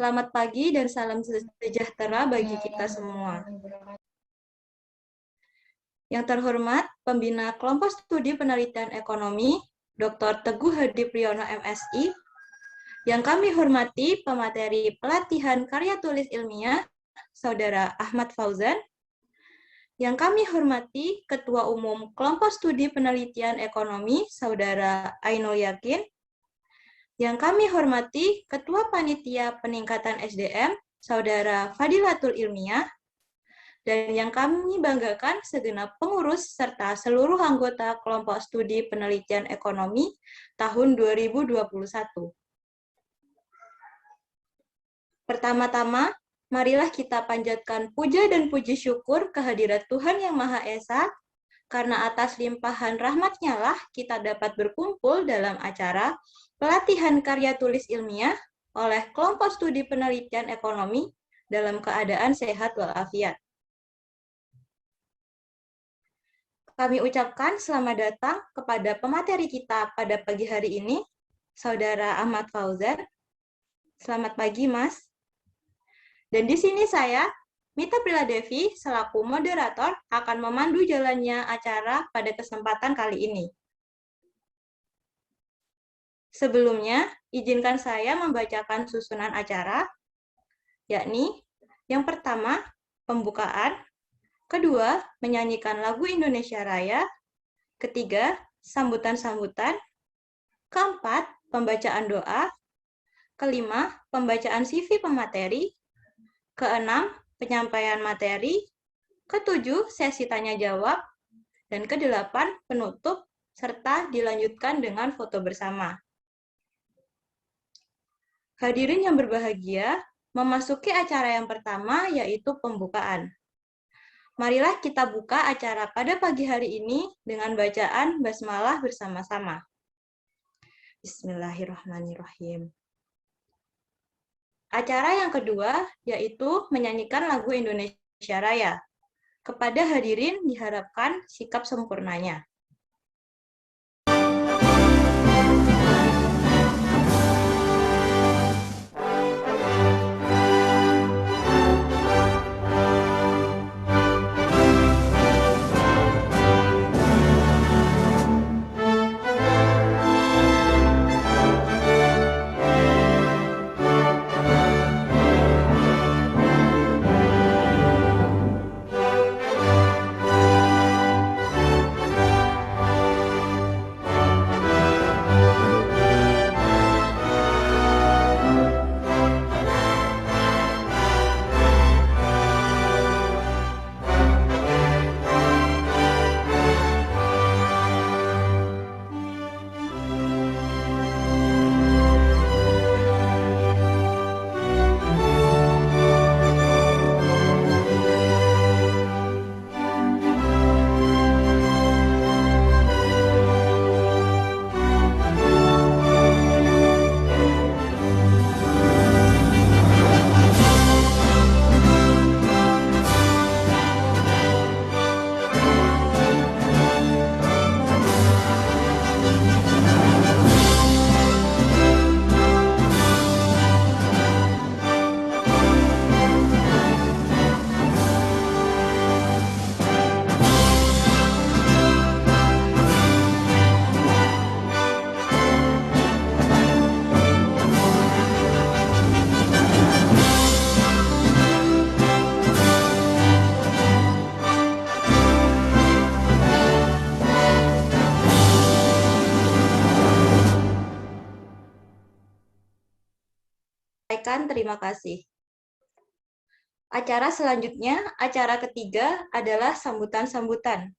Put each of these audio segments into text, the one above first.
Selamat pagi dan salam sejahtera bagi kita semua. Yang terhormat, Pembina Kelompok Studi Penelitian Ekonomi, Dr. Teguh Hadi Priyono, MSI. Yang kami hormati, pemateri pelatihan karya tulis ilmiah, Saudara Ahmad Fauzan. Yang kami hormati, Ketua Umum Kelompok Studi Penelitian Ekonomi, Saudara Ainul Yakin. Yang kami hormati, Ketua Panitia Peningkatan SDM, Saudara Fadilatul Ilmiah, dan yang kami banggakan segenap pengurus serta seluruh anggota Kelompok Studi Penelitian Ekonomi tahun 2021. Pertama-tama, marilah kita panjatkan puja dan puji syukur kehadirat Tuhan Yang Maha Esa, karena atas limpahan rahmat-Nya lah kita dapat berkumpul dalam acara pelatihan karya tulis ilmiah oleh Kelompok Studi Penelitian Ekonomi dalam keadaan sehat walafiat. Kami ucapkan selamat datang kepada pemateri kita pada pagi hari ini, Saudara Ahmad Fauzan. Selamat pagi, Mas. Dan di sini saya, Mita Priladevi, selaku moderator, akan memandu jalannya acara pada kesempatan kali ini. Sebelumnya, izinkan saya membacakan susunan acara, yakni yang pertama, pembukaan, kedua, menyanyikan lagu Indonesia Raya, ketiga, sambutan-sambutan, keempat, pembacaan doa, kelima, pembacaan CV pemateri, keenam, penyampaian materi, ketujuh, sesi tanya-jawab, dan kedelapan, penutup, serta dilanjutkan dengan foto bersama. Hadirin yang berbahagia, memasuki acara yang pertama yaitu pembukaan. Marilah kita buka acara pada pagi hari ini dengan bacaan basmalah bersama-sama. Bismillahirrahmanirrahim. Acara yang kedua yaitu menyanyikan lagu Indonesia Raya. Kepada hadirin diharapkan sikap sempurnanya. Terima kasih. Acara selanjutnya, acara ketiga adalah sambutan-sambutan.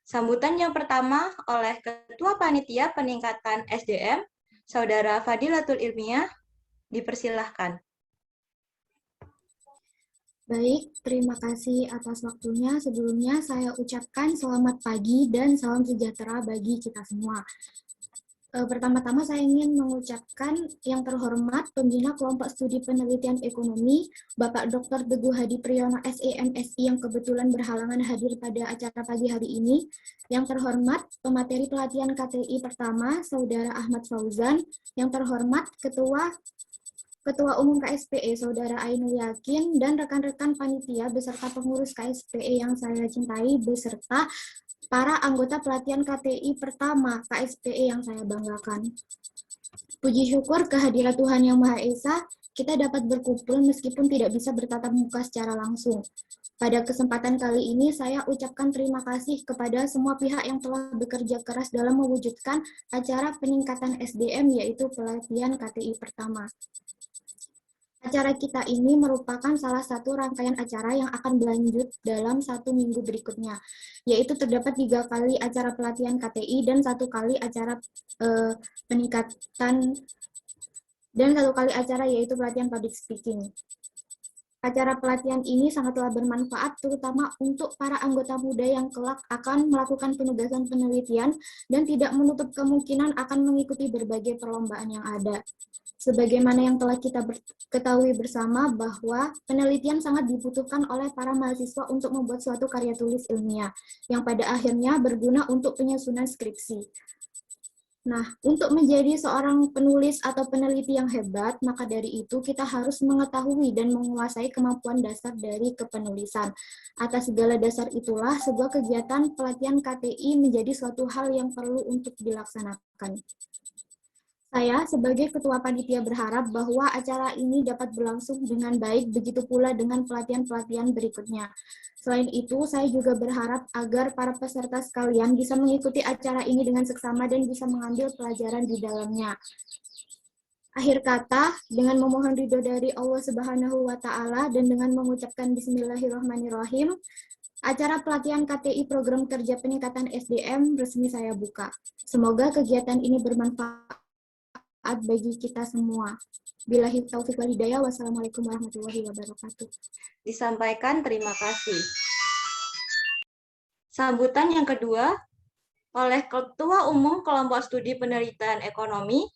Sambutan yang pertama oleh Ketua Panitia Peningkatan SDM, Saudara Fadilatul Ilmiah, dipersilahkan. Baik, terima kasih atas waktunya. Sebelumnya saya ucapkan selamat pagi dan salam sejahtera bagi kita semua. Pertama-tama saya ingin mengucapkan yang terhormat Pembina Kelompok Studi Penelitian Ekonomi, Bapak Dr. Teguh Hadi Priyono, SEMSI, yang kebetulan berhalangan hadir pada acara pagi hari ini. Yang terhormat pemateri pelatihan KTI pertama, Saudara Ahmad Fauzan. Yang terhormat Ketua Ketua Umum KSPE Saudara Ainul Yakin dan rekan-rekan panitia beserta pengurus KSPE yang saya cintai beserta para anggota pelatihan KTI pertama KSPE yang saya banggakan. Puji syukur kehadirat Tuhan Yang Maha Esa, kita dapat berkumpul meskipun tidak bisa bertatap muka secara langsung. Pada kesempatan kali ini, saya ucapkan terima kasih kepada semua pihak yang telah bekerja keras dalam mewujudkan acara peningkatan SDM, yaitu pelatihan KTI pertama. Acara kita ini merupakan salah satu rangkaian acara yang akan berlanjut dalam 1 minggu berikutnya, yaitu terdapat 3 kali acara pelatihan KTI dan 1 kali acara peningkatan dan 1 kali acara yaitu pelatihan public speaking. Acara pelatihan ini sangatlah bermanfaat terutama untuk para anggota muda yang kelak akan melakukan penugasan penelitian dan tidak menutup kemungkinan akan mengikuti berbagai perlombaan yang ada. Sebagaimana yang telah kita ketahui bersama bahwa penelitian sangat dibutuhkan oleh para mahasiswa untuk membuat suatu karya tulis ilmiah yang pada akhirnya berguna untuk penyusunan skripsi. Nah, untuk menjadi seorang penulis atau peneliti yang hebat, maka dari itu kita harus mengetahui dan menguasai kemampuan dasar dari kepenulisan. Atas segala dasar itulah, sebuah kegiatan pelatihan KTI menjadi suatu hal yang perlu untuk dilaksanakan. Saya sebagai ketua panitia berharap bahwa acara ini dapat berlangsung dengan baik, begitu pula dengan pelatihan-pelatihan berikutnya. Selain itu, saya juga berharap agar para peserta sekalian bisa mengikuti acara ini dengan seksama dan bisa mengambil pelajaran di dalamnya. Akhir kata, dengan memohon ridho dari Allah Subhanahu wa Ta'ala dan dengan mengucapkan Bismillahirrahmanirrahim, acara pelatihan KTI Program Kerja Peningkatan SDM resmi saya buka. Semoga kegiatan ini bermanfaat bagi kita semua. Billahi taufiq wal hidayah. Wassalamualaikum warahmatullahi wabarakatuh. Disampaikan terima kasih. Sambutan yang kedua oleh Ketua Umum Kelompok Studi Penelitian Ekonomi,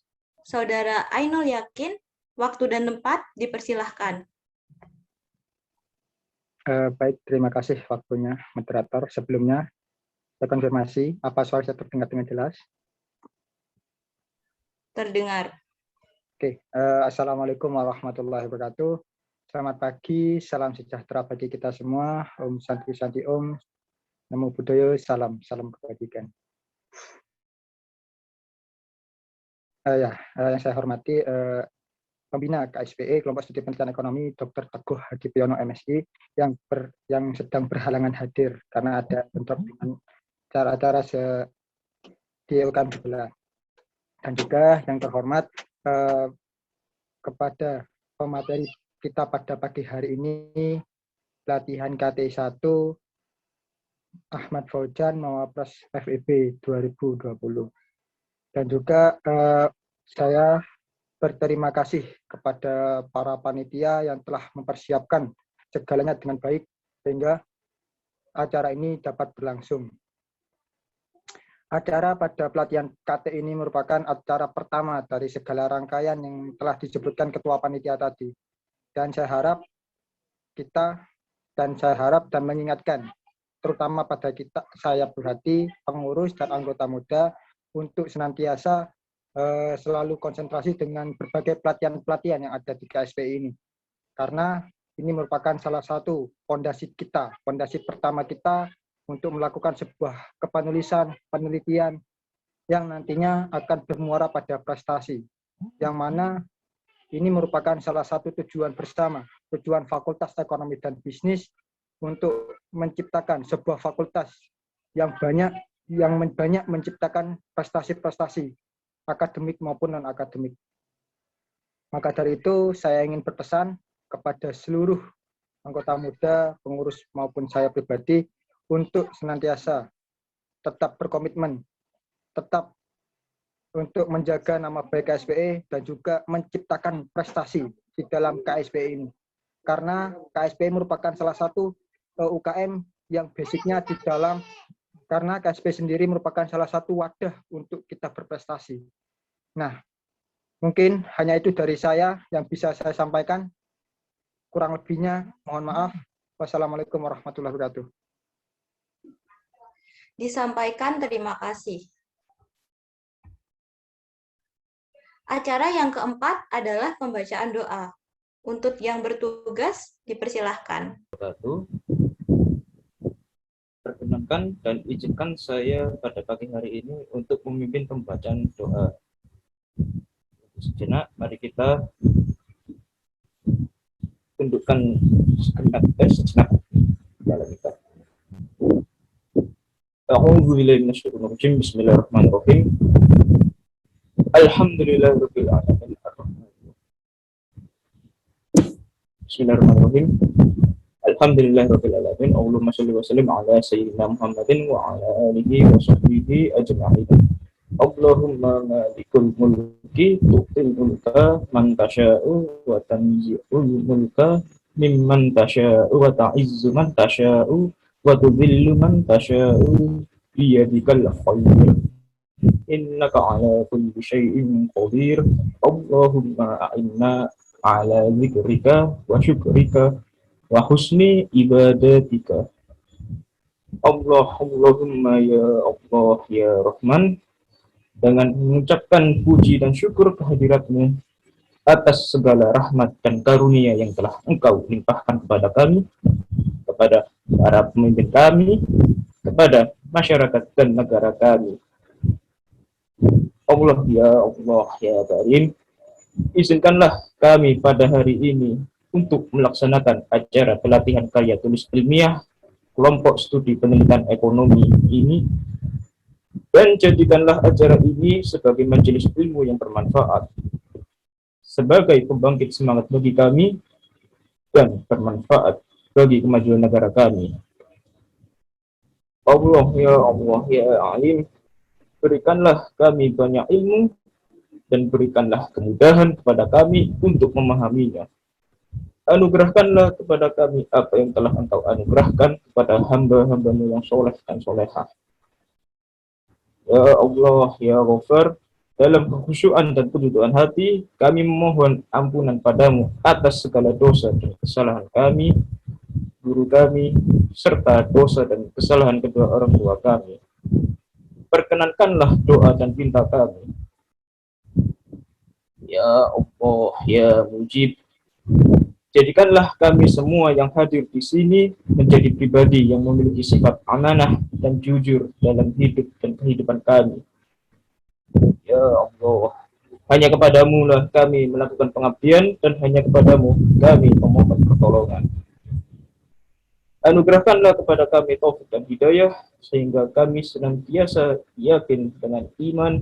Saudara Ainul Yakin. Waktu dan tempat dipersilahkan. Baik, terima kasih waktunya, moderator. Sebelumnya, saya konfirmasi, apa suara saya terdengar dengan jelas? Terdengar. Oke, Assalamualaikum warahmatullahi wabarakatuh. Selamat pagi, salam sejahtera bagi kita semua. Om Santi Santi Om, Namo Buddhaya, salam kebajikan. Yang saya hormati pembina KSPE Kelompok Studi Penelitian Ekonomi Dr. Teguh Hadi Priyono MSI yang sedang berhalangan hadir karena ada bentrok dengan cara-cara sediekan belah. Dan juga yang terhormat kepada pemateri kita pada pagi hari ini, pelatihan KTI 1 Ahmad Fauzan Mawapres FEB 2020. Dan juga saya berterima kasih kepada para panitia yang telah mempersiapkan segalanya dengan baik sehingga acara ini dapat berlangsung. Acara pada pelatihan KTI ini merupakan acara pertama dari segala rangkaian yang telah disebutkan Ketua Panitia tadi. Dan saya harap dan mengingatkan, terutama pada saya berhati, pengurus dan anggota muda, untuk senantiasa selalu konsentrasi dengan berbagai pelatihan-pelatihan yang ada di KSPI ini. Karena ini merupakan salah satu fondasi pertama kita untuk melakukan sebuah kepenulisan, penelitian yang nantinya akan bermuara pada prestasi. Yang mana ini merupakan salah satu tujuan bersama, tujuan Fakultas Ekonomi dan Bisnis untuk menciptakan sebuah fakultas yang banyak menciptakan prestasi-prestasi akademik maupun non-akademik. Maka dari itu saya ingin berpesan kepada seluruh anggota muda, pengurus maupun saya pribadi untuk senantiasa tetap berkomitmen, tetap untuk menjaga nama baik KSPE dan juga menciptakan prestasi di dalam KSPE ini. Karena KSPE merupakan salah satu UKM yang basicnya di dalam, karena KSPE sendiri merupakan salah satu wadah untuk kita berprestasi. Nah, mungkin hanya itu dari saya yang bisa saya sampaikan. Kurang lebihnya mohon maaf. Wassalamualaikum warahmatullahi wabarakatuh. Disampaikan terima kasih. Acara yang keempat adalah pembacaan doa. Untuk yang bertugas, dipersilahkan. Perkenankan dan izinkan saya pada pagi hari ini untuk memimpin pembacaan doa. Sejenak, mari kita tundukkan sejenak kepala kita. A'udzu billahi minasyaitonir rajim. Bismillahirrahmanirrahim. Alhamdulillahirabbil alamin. Bismillahirrahmanirrahim. Alhamdulillahirabbil alamin. Allahumma shalli wa sallim ala sayyidina Muhammadin wa ala alihi wa sahbihi ajma'in. Allahumma malikul mulki tu'til mulka man tasha'u wa tanzi'ul mulka mimman tasha'u wa ta'izzu man tasha'u wa tudhillu man tasha'u biyadikal khair innaka ala kulli syai'in qadir. Allahumma a'inna ala zikrika wa syukrika wa husni ibadatika. Allahumma ya Allah ya Rahman, dengan mengucapkan puji dan syukur kehadiratmu atas segala rahmat dan karunia yang telah Engkau limpahkan kepada kami, kepada para pemimpin kami, kepada masyarakat dan negara kami. Allah ya Karim, izinkanlah kami pada hari ini untuk melaksanakan acara pelatihan karya tulis ilmiah kelompok studi penelitian ekonomi ini, dan jadikanlah acara ini sebagai majelis ilmu yang bermanfaat, sebagai pembangkit semangat bagi kami, dan bermanfaat bagi kemajuan negara kami. Allah ya Alim, berikanlah kami banyak ilmu dan berikanlah kemudahan kepada kami untuk memahaminya. Anugerahkanlah kepada kami apa yang telah Engkau anugerahkan kepada hamba-hamba-Mu yang soleh dan solehah. Ya Allah, ya Ghafar, dalam kekhusyuan dan kedudukan hati, kami memohon ampunan padamu atas segala dosa dan kesalahan kami, guru kami, serta dosa dan kesalahan kedua orang tua kami. Perkenankanlah doa dan pinta kami. Ya Allah, ya Mujib, jadikanlah kami semua yang hadir di sini menjadi pribadi yang memiliki sifat amanah dan jujur dalam hidup dan kehidupan kami. Ya Allah, hanya kepadamu lah kami melakukan pengabdian, dan hanya kepadamu kami memohon pertolongan. Anugerahkanlah kepada kami taufik dan hidayah, sehingga kami senantiasa yakin dengan iman,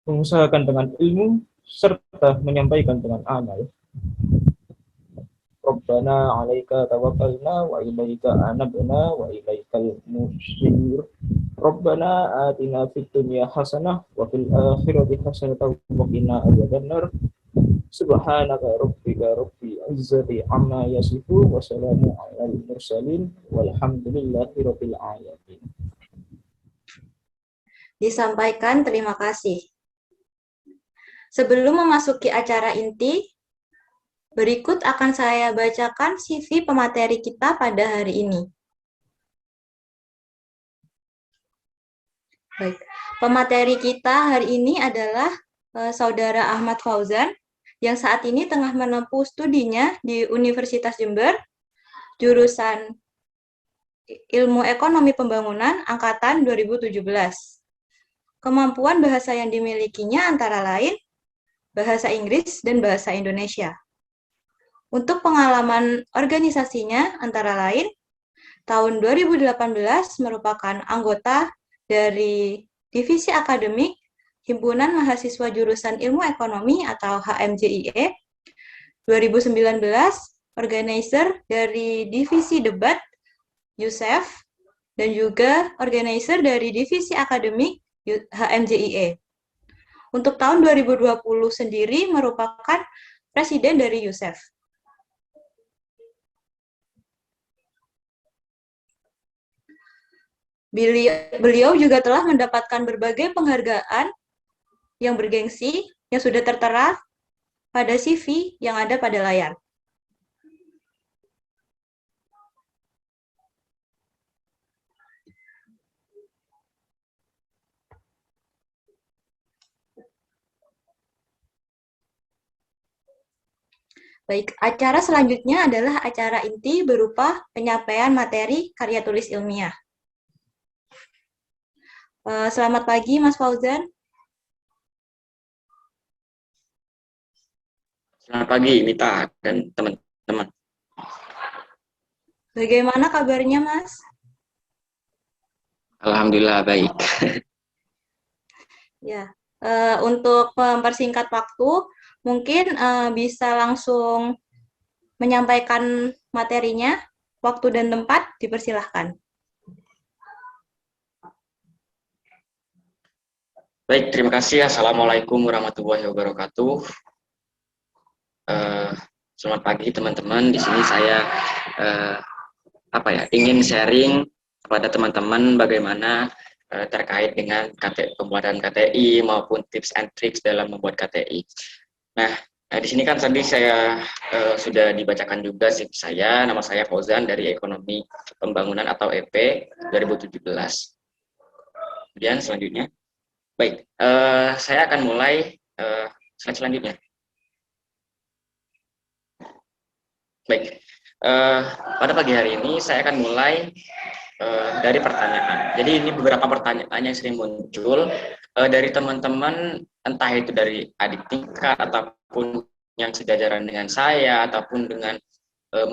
mengusahakan dengan ilmu, serta menyampaikan dengan amal. Rabbana 'alaika tawakkalna wa ilaika anabna wa ilaikal nusyur. Rabbana atina fid dunya hasanah wa fil akhirati hasanah wa qina adzabannar. Subhanaka rabbika rabbil izzati amma yasifun wa salamun 'alal mursalin walhamdulillahi rabbil alamin. Disampaikan, terima kasih. Sebelum memasuki acara inti, berikut akan saya bacakan CV pemateri kita pada hari ini. Baik, pemateri kita hari ini adalah Saudara Ahmad Fauzan, yang saat ini tengah menempuh studinya di Universitas Jember, jurusan Ilmu Ekonomi Pembangunan angkatan 2017. Kemampuan bahasa yang dimilikinya antara lain bahasa Inggris dan bahasa Indonesia. Untuk pengalaman organisasinya antara lain, tahun 2018 merupakan anggota dari Divisi Akademik Himpunan Mahasiswa Jurusan Ilmu Ekonomi atau HMJIE, 2019 organizer dari Divisi Debat Yusef, dan juga organizer dari Divisi Akademik HMJIE. Untuk tahun 2020 sendiri merupakan presiden dari Yusef. Beliau juga telah mendapatkan berbagai penghargaan yang bergengsi yang sudah tertera pada CV yang ada pada layar. Baik, acara selanjutnya adalah acara inti berupa penyampaian materi karya tulis ilmiah. Selamat pagi, Mas Fauzan. Selamat pagi, Mita dan teman-teman. Bagaimana kabarnya, Mas? Alhamdulillah baik. Ya, untuk mempersingkat waktu, mungkin bisa langsung menyampaikan materinya. Waktu dan tempat dipersilahkan. Baik, terima kasih. Assalamualaikum warahmatullahi wabarakatuh. Selamat pagi teman-teman. Di sini saya ingin sharing kepada teman-teman bagaimana terkait dengan pembuatan KTI maupun tips and tricks dalam membuat KTI. Nah, di sini kan tadi saya sudah dibacakan juga CV saya. Nama saya Fauzan dari Ekonomi Pembangunan atau EP 2017. Kemudian selanjutnya, baik, saya akan mulai slide selanjutnya. Baik, pada pagi hari ini saya akan mulai dari pertanyaan. Jadi ini beberapa pertanyaan yang sering muncul dari teman-teman, entah itu dari adik tingkat ataupun yang sejajaran dengan saya ataupun dengan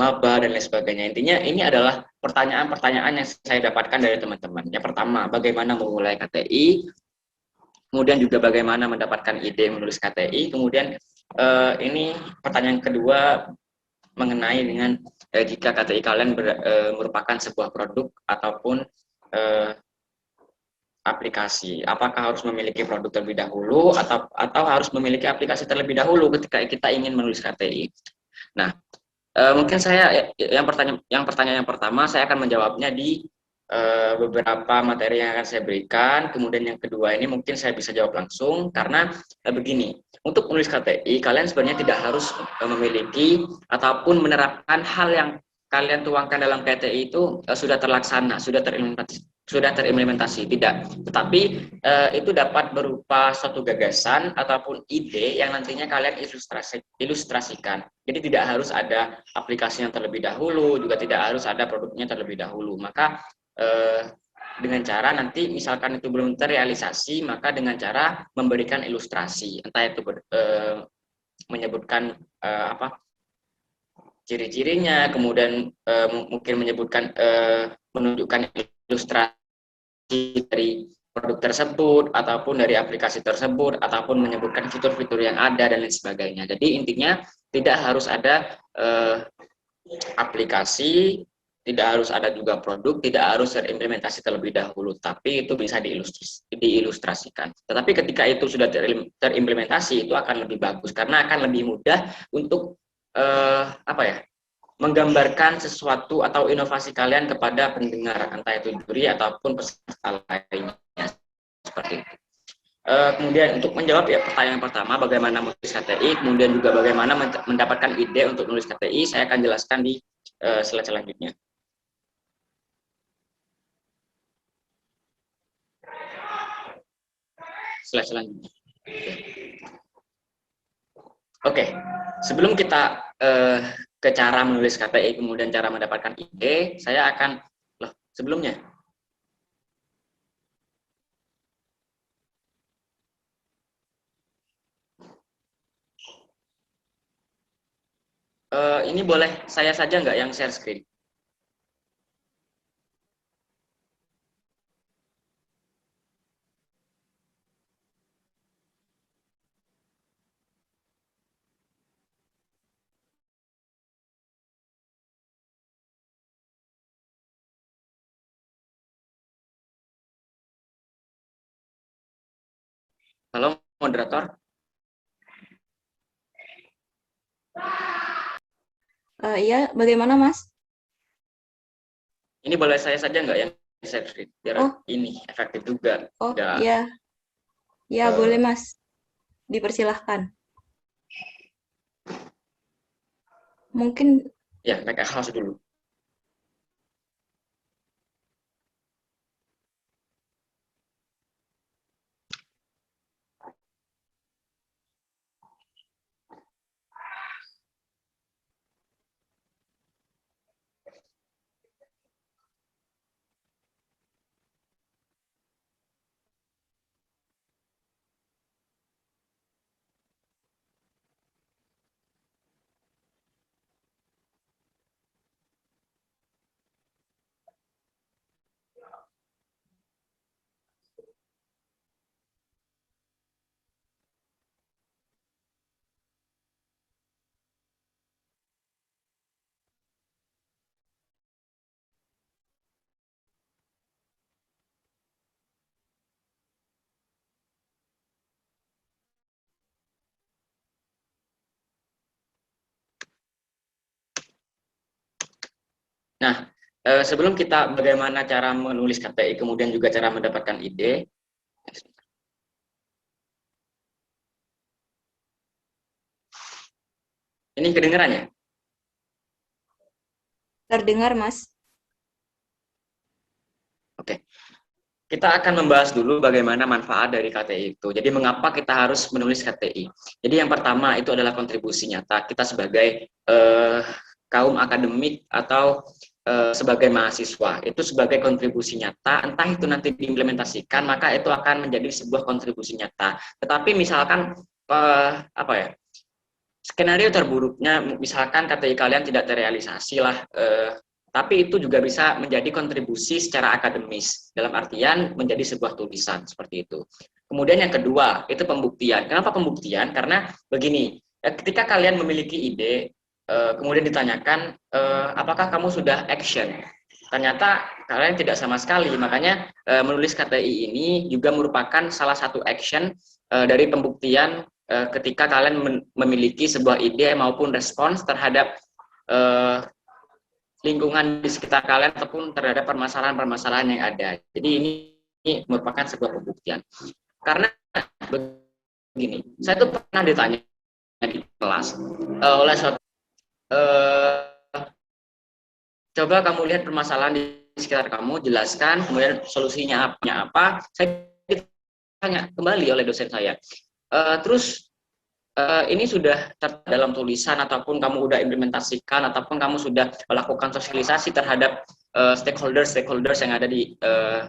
maba dan lain sebagainya. Intinya ini adalah pertanyaan-pertanyaan yang saya dapatkan dari teman-teman. Yang pertama, bagaimana memulai KTI? Kemudian juga bagaimana mendapatkan ide menulis KTI? Kemudian ini pertanyaan kedua mengenai dengan jika KTI kalian merupakan sebuah produk ataupun aplikasi, apakah harus memiliki produk terlebih dahulu atau harus memiliki aplikasi terlebih dahulu ketika kita ingin menulis KTI. Nah, mungkin saya yang pertanyaan yang pertama saya akan menjawabnya di beberapa materi yang akan saya berikan. Kemudian yang kedua ini mungkin saya bisa jawab langsung karena begini, untuk menulis KTI kalian sebenarnya tidak harus memiliki ataupun menerapkan hal yang kalian tuangkan dalam KTI itu sudah terlaksana, sudah terimplementasi, tidak. Tetapi itu dapat berupa suatu gagasan ataupun ide yang nantinya kalian ilustrasikan. Jadi tidak harus ada aplikasi yang terlebih dahulu, juga tidak harus ada produknya terlebih dahulu. Maka dengan cara nanti misalkan itu belum terrealisasi, maka dengan cara memberikan ilustrasi, entah itu menyebutkan ciri-cirinya, kemudian mungkin menyebutkan menunjukkan ilustrasi dari produk tersebut ataupun dari aplikasi tersebut ataupun menyebutkan fitur-fitur yang ada dan lain sebagainya. Jadi intinya tidak harus ada aplikasi, tidak harus ada juga produk, tidak harus terimplementasi terlebih dahulu, tapi itu bisa diilustrasikan. Tetapi ketika itu sudah terimplementasi, itu akan lebih bagus karena akan lebih mudah untuk menggambarkan sesuatu atau inovasi kalian kepada pendengar, entah itu juri ataupun peserta lainnya, seperti itu. Kemudian untuk menjawab pertanyaan pertama, bagaimana menulis KTI, kemudian juga bagaimana mendapatkan ide untuk menulis KTI, saya akan jelaskan di slide selanjutnya. Slide selanjutnya. Oke, sebelum kita ke cara menulis KTI, kemudian cara mendapatkan ide, saya akan sebelumnya. Ini boleh saya saja nggak yang share screen? Halo, moderator. Iya, bagaimana Mas? Ini boleh saya saja nggak yang share screen? Biar ini efektif juga. Oh, iya. Ya, boleh Mas. Dipersilahkan. Mungkin ya, mereka house dulu. Nah, sebelum kita bagaimana cara menulis KTI, kemudian juga cara mendapatkan ide, ini kedengeran ya? Terdengar, Mas. Oke. Kita akan membahas dulu bagaimana manfaat dari KTI itu. Jadi mengapa kita harus menulis KTI? Jadi yang pertama itu adalah kontribusi nyata kita sebagai kaum akademik atau sebagai mahasiswa. Itu sebagai kontribusi nyata, entah itu nanti diimplementasikan, maka itu akan menjadi sebuah kontribusi nyata. Tetapi misalkan apa ya? Skenario terburuknya misalkan KTI kalian tidak terrealisasi lah, tapi itu juga bisa menjadi kontribusi secara akademis, dalam artian menjadi sebuah tulisan seperti itu. Kemudian yang kedua, itu pembuktian. Kenapa pembuktian? Karena begini, ketika kalian memiliki ide, kemudian ditanyakan, apakah kamu sudah action? Ternyata kalian tidak sama sekali, makanya menulis KTI ini juga merupakan salah satu action dari pembuktian ketika kalian memiliki sebuah ide maupun respons terhadap lingkungan di sekitar kalian ataupun terhadap permasalahan-permasalahan yang ada. Jadi ini merupakan sebuah pembuktian. Karena begini, saya tuh pernah ditanya di kelas oleh suatu coba kamu lihat permasalahan di sekitar kamu, jelaskan, kemudian solusinya apa. Saya ditanya kembali oleh dosen saya. Terus ini sudah dalam tulisan ataupun kamu udah implementasikan ataupun kamu sudah melakukan sosialisasi terhadap stakeholders yang ada di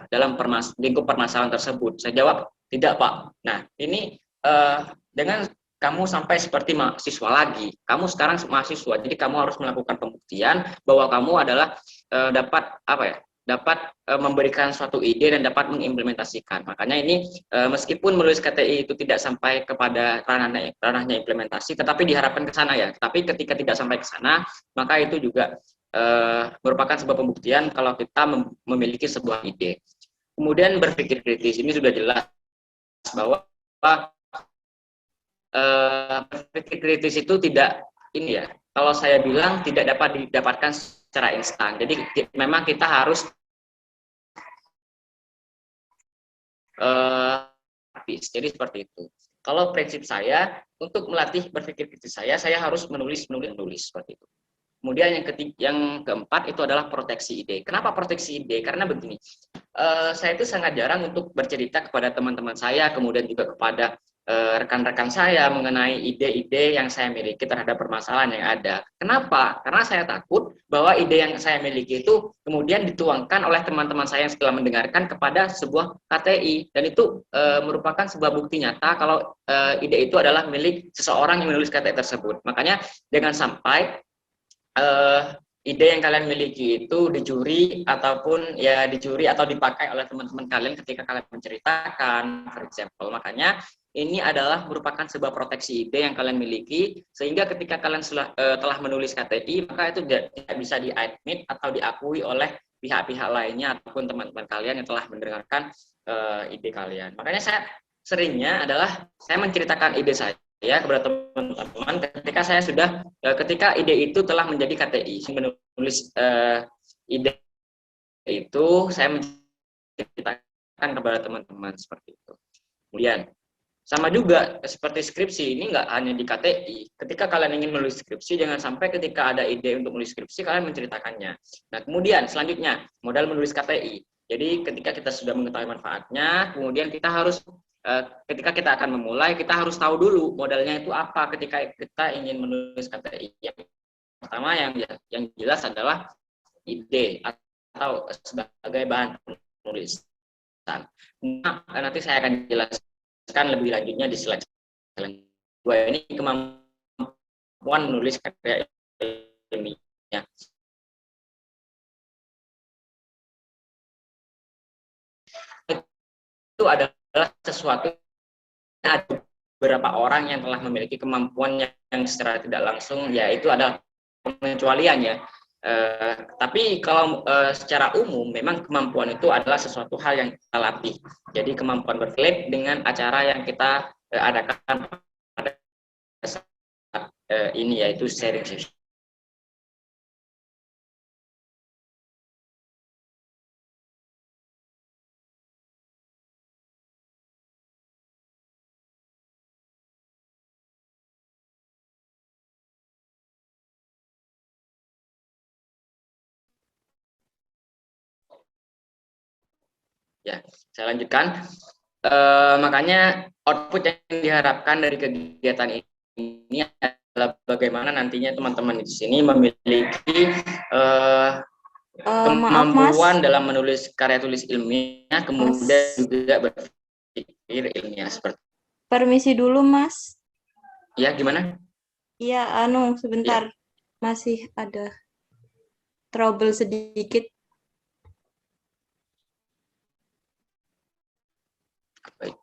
dalam lingkup permasalahan tersebut. Saya jawab tidak, Pak. Nah, ini dengan kamu sampai seperti mahasiswa lagi, kamu sekarang mahasiswa, jadi kamu harus melakukan pembuktian bahwa kamu adalah dapat apa ya? Dapat memberikan suatu ide dan dapat mengimplementasikan. Makanya ini meskipun menulis KTI itu tidak sampai kepada ranahnya implementasi, tetapi diharapkan ke sana ya. Tapi ketika tidak sampai ke sana, maka itu juga merupakan sebuah pembuktian kalau kita memiliki sebuah ide. Kemudian berpikir kritis, ini sudah jelas bahwa berpikir kritis itu tidak ini ya. Kalau saya bilang tidak dapat didapatkan secara instan. Jadi memang kita harus habis. Jadi seperti itu. Kalau prinsip saya untuk melatih berpikir kritis saya harus menulis seperti itu. Kemudian yang keempat itu adalah proteksi ide. Kenapa proteksi ide? Karena begini, saya itu sangat jarang untuk bercerita kepada teman-teman saya, kemudian juga kepada rekan-rekan saya mengenai ide-ide yang saya miliki terhadap permasalahan yang ada. Kenapa? Karena saya takut bahwa ide yang saya miliki itu kemudian dituangkan oleh teman-teman saya yang setelah mendengarkan kepada sebuah KTI, dan itu merupakan sebuah bukti nyata kalau ide itu adalah milik seseorang yang menulis KTI tersebut. Makanya jangan sampai ide yang kalian miliki itu dicuri ataupun ya dicuri atau dipakai oleh teman-teman kalian ketika kalian menceritakan, for example. Makanya ini adalah merupakan sebuah proteksi ide yang kalian miliki, sehingga ketika kalian telah menulis KTI, maka itu tidak bisa di-admit atau diakui oleh pihak-pihak lainnya ataupun teman-teman kalian yang telah mendengarkan ide kalian. Makanya saya seringnya adalah saya menceritakan ide saya kepada teman-teman ketika ide itu telah menjadi KTI. Menulis ide itu saya menceritakan kepada teman-teman seperti itu. Kemudian sama juga seperti skripsi, ini nggak hanya di KTI. Ketika kalian ingin menulis skripsi, jangan sampai ketika ada ide untuk menulis skripsi kalian menceritakannya. Nah, kemudian selanjutnya modal menulis KTI. Jadi ketika kita sudah mengetahui manfaatnya, kemudian kita harus ketika kita akan memulai, kita harus tahu dulu modalnya itu apa ketika kita ingin menulis KTI. Yang pertama yang jelas adalah ide atau sebagai bahan penulisan. Nah, nanti saya akan jelaskan lebih lanjutnya di slide selanjutnya. Ini kemampuan menulis karya ilmiah. Itu adalah sesuatu, ada beberapa orang yang telah memiliki kemampuan yang secara tidak langsung, yaitu adalah pengecualian ya. Tapi kalau secara umum memang kemampuan itu adalah sesuatu hal yang kita latih. Jadi kemampuan berkelit dengan acara yang kita adakan pada saat ini, yaitu sharing session. Ya, saya lanjutkan. Makanya output yang diharapkan dari kegiatan ini adalah bagaimana nantinya teman-teman di sini memiliki Maaf Mas, kemampuan dalam menulis karya tulis ilmiah, kemudian juga berpikir ilmiah seperti. permisi dulu Mas. Ya, gimana? Iya, sebentar. Masih ada trouble sedikit. Baik.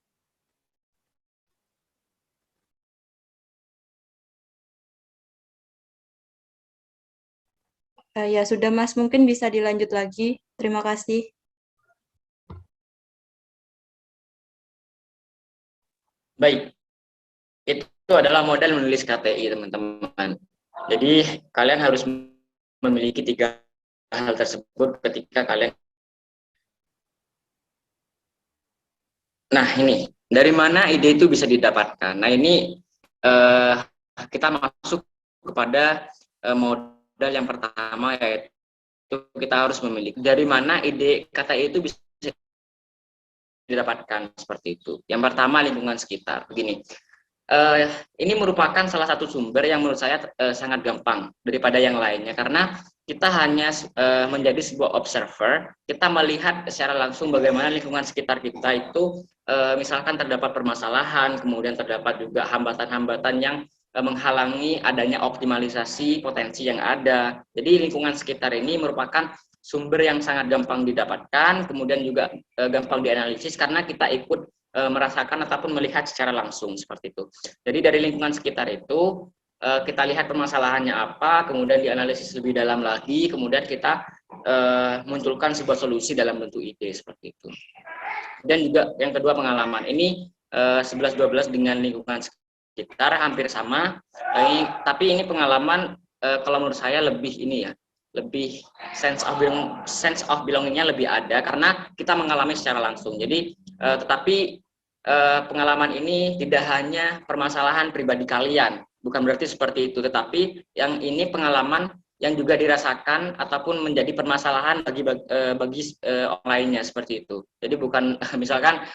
Ya sudah Mas, mungkin bisa dilanjut lagi. Terima kasih. Baik, itu adalah modal menulis KTI, teman-teman. Jadi, kalian harus memiliki 3 hal tersebut ketika kalian. Nah, ini dari mana ide itu bisa didapatkan. Nah, ini kita masuk kepada modal yang pertama, yaitu kita harus memiliki dari mana ide KTI itu bisa didapatkan seperti itu. Yang pertama, lingkungan sekitar. Begini, ini merupakan salah satu sumber yang menurut saya sangat gampang daripada yang lainnya, karena kita hanya menjadi sebuah observer, kita melihat secara langsung bagaimana lingkungan sekitar kita itu misalkan terdapat permasalahan, kemudian terdapat juga hambatan-hambatan yang menghalangi adanya optimalisasi potensi yang ada. Jadi lingkungan sekitar ini merupakan sumber yang sangat gampang didapatkan, kemudian juga gampang dianalisis karena kita ikut merasakan ataupun melihat secara langsung seperti itu. Jadi dari lingkungan sekitar itu kita lihat permasalahannya apa, kemudian dianalisis lebih dalam lagi, kemudian kita munculkan sebuah solusi dalam bentuk ide seperti itu. Dan juga yang kedua, pengalaman. Ini 11-12 dengan lingkungan sekitar hampir sama, tapi ini pengalaman kalau menurut saya lebih ini ya, lebih sense of belonging-nya lebih ada karena kita mengalami secara langsung. Jadi tetapi pengalaman ini tidak hanya permasalahan pribadi kalian, bukan berarti seperti itu, tetapi yang ini pengalaman yang juga dirasakan ataupun menjadi permasalahan bagi orang lainnya seperti itu. Jadi bukan misalkan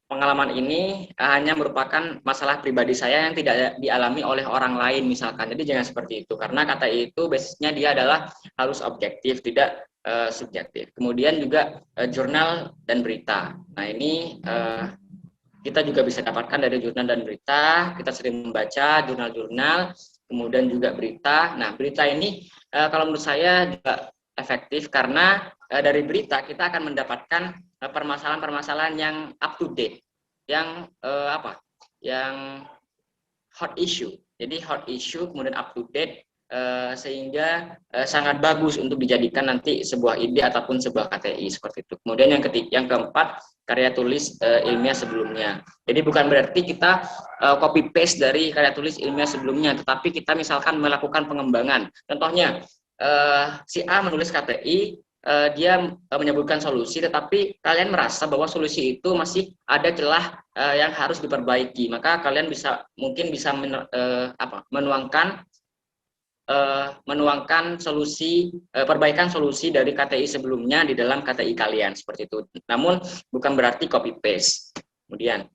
pengalaman ini hanya merupakan masalah pribadi saya yang tidak dialami oleh orang lain misalkan. Jadi jangan seperti itu, karena kata itu basisnya dia adalah harus objektif, tidak subjektif. Kemudian juga jurnal dan berita. Nah ini kita juga bisa dapatkan dari jurnal dan berita. Kita sering membaca jurnal-jurnal, kemudian juga berita. Nah berita ini kalau menurut saya juga efektif karena dari berita kita akan mendapatkan permasalahan-permasalahan yang up to date, yang yang hot issue. Jadi hot issue kemudian up to date, sehingga sangat bagus untuk dijadikan nanti sebuah ide ataupun sebuah KTI seperti itu. Kemudian yang keempat, karya tulis ilmiah sebelumnya. Jadi bukan berarti kita copy paste dari karya tulis ilmiah sebelumnya, tetapi kita misalkan melakukan pengembangan. Contohnya si A menulis KTI, dia menyebutkan solusi, tetapi kalian merasa bahwa solusi itu masih ada celah yang harus diperbaiki, maka kalian mungkin bisa menuangkan solusi, perbaikan solusi dari KTI sebelumnya di dalam KTI kalian seperti itu. Namun bukan berarti copy paste. Kemudian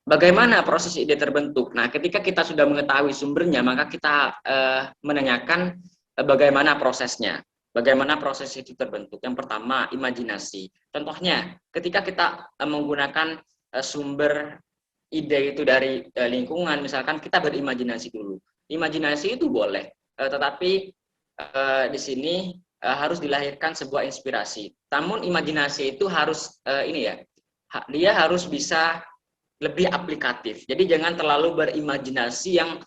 bagaimana proses ide terbentuk? Nah, ketika kita sudah mengetahui sumbernya, maka kita menanyakan bagaimana prosesnya. Bagaimana proses itu terbentuk? Yang pertama, imajinasi. Contohnya, ketika kita menggunakan sumber ide itu dari lingkungan, misalkan kita berimajinasi dulu. Imajinasi itu boleh, tetapi di sini harus dilahirkan sebuah inspirasi. Namun imajinasi itu harus dia harus bisa lebih aplikatif. Jadi jangan terlalu berimajinasi yang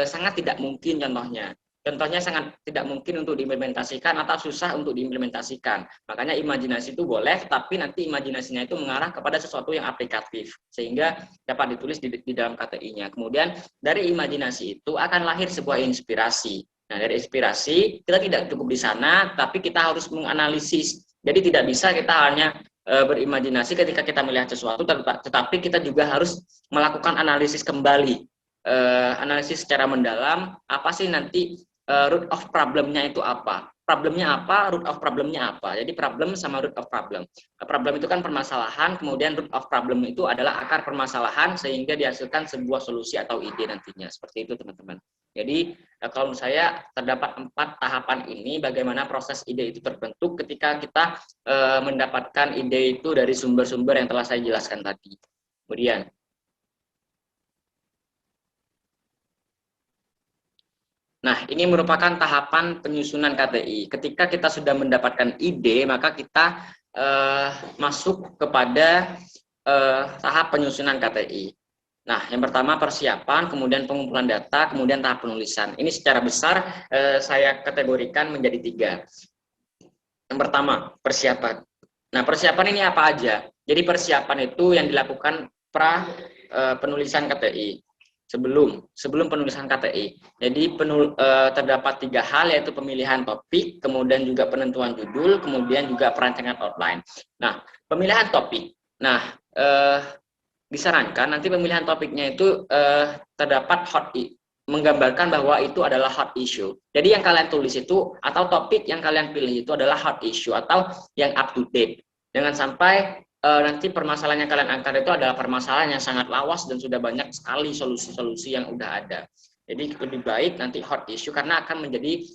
sangat tidak mungkin contohnya. Contohnya sangat tidak mungkin untuk diimplementasikan atau susah untuk diimplementasikan. Makanya imajinasi itu boleh, tapi nanti imajinasinya itu mengarah kepada sesuatu yang aplikatif, sehingga dapat ditulis di dalam KTI-nya. Kemudian dari imajinasi itu akan lahir sebuah inspirasi. Nah, dari inspirasi kita tidak cukup di sana, tapi kita harus menganalisis. Jadi tidak bisa kita hanya berimajinasi ketika kita melihat sesuatu, tetapi kita juga harus melakukan analisis kembali. Analisis secara mendalam, apa sih nanti root of problemnya itu apa. Problemnya apa, root of problemnya apa. Jadi problem sama root of problem. Problem itu kan permasalahan, kemudian root of problem itu adalah akar permasalahan sehingga dihasilkan sebuah solusi atau ide nantinya. Seperti itu teman-teman. Jadi kalau menurut saya terdapat 4 tahapan ini bagaimana proses ide itu terbentuk ketika kita mendapatkan ide itu dari sumber-sumber yang telah saya jelaskan tadi. Kemudian nah, ini merupakan tahapan penyusunan KTI. Ketika kita sudah mendapatkan ide, maka kita masuk kepada tahap penyusunan KTI. Nah, yang pertama persiapan, kemudian pengumpulan data, kemudian tahap penulisan. Ini secara besar saya kategorikan menjadi 3. Yang pertama, persiapan. Nah, persiapan ini apa aja? Jadi persiapan itu yang dilakukan penulisan KTI. Sebelum penulisan KTI. Jadi terdapat 3 hal, yaitu pemilihan topik, kemudian juga penentuan judul, kemudian juga perancangan outline. Nah, pemilihan topik. Nah, disarankan nanti pemilihan topiknya itu terdapat menggambarkan bahwa itu adalah hot issue. Jadi yang kalian tulis itu atau topik yang kalian pilih itu adalah hot issue atau yang up to date. Jangan sampai nanti permasalahan yang kalian angkat itu adalah permasalahan yang sangat lawas dan sudah banyak sekali solusi-solusi yang udah ada. Jadi lebih baik nanti hot issue karena akan menjadi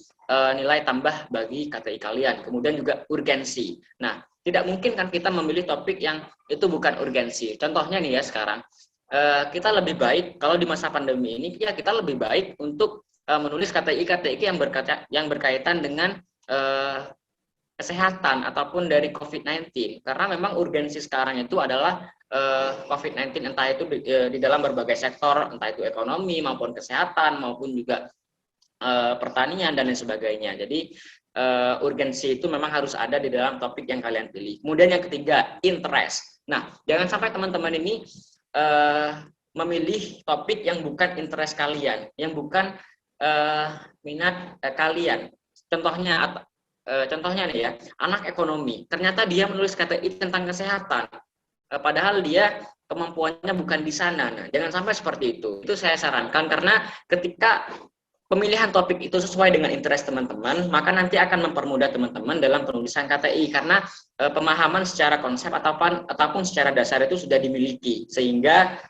nilai tambah bagi KTI kalian. Kemudian juga urgensi. Nah, tidak mungkin kan kita memilih topik yang itu bukan urgensi. Contohnya nih ya sekarang, kita lebih baik kalau di masa pandemi ini ya kita lebih baik untuk menulis KTI yang berkaitan dengan kesehatan ataupun dari COVID-19, karena memang urgensi sekarang itu adalah COVID-19, entah itu di dalam berbagai sektor, entah itu ekonomi maupun kesehatan maupun juga pertanian dan lain sebagainya. Jadi urgensi itu memang harus ada di dalam topik yang kalian pilih. Kemudian yang ketiga, interest. Nah, jangan sampai teman-teman ini memilih topik yang bukan interest kalian, yang bukan minat kalian. Contohnya nih ya, anak ekonomi, ternyata dia menulis KTI tentang kesehatan, padahal dia kemampuannya bukan di sana. Nah, jangan sampai seperti itu. Itu saya sarankan karena ketika pemilihan topik itu sesuai dengan interest teman-teman, maka nanti akan mempermudah teman-teman dalam penulisan KTI karena pemahaman secara konsep ataupun secara dasar itu sudah dimiliki, sehingga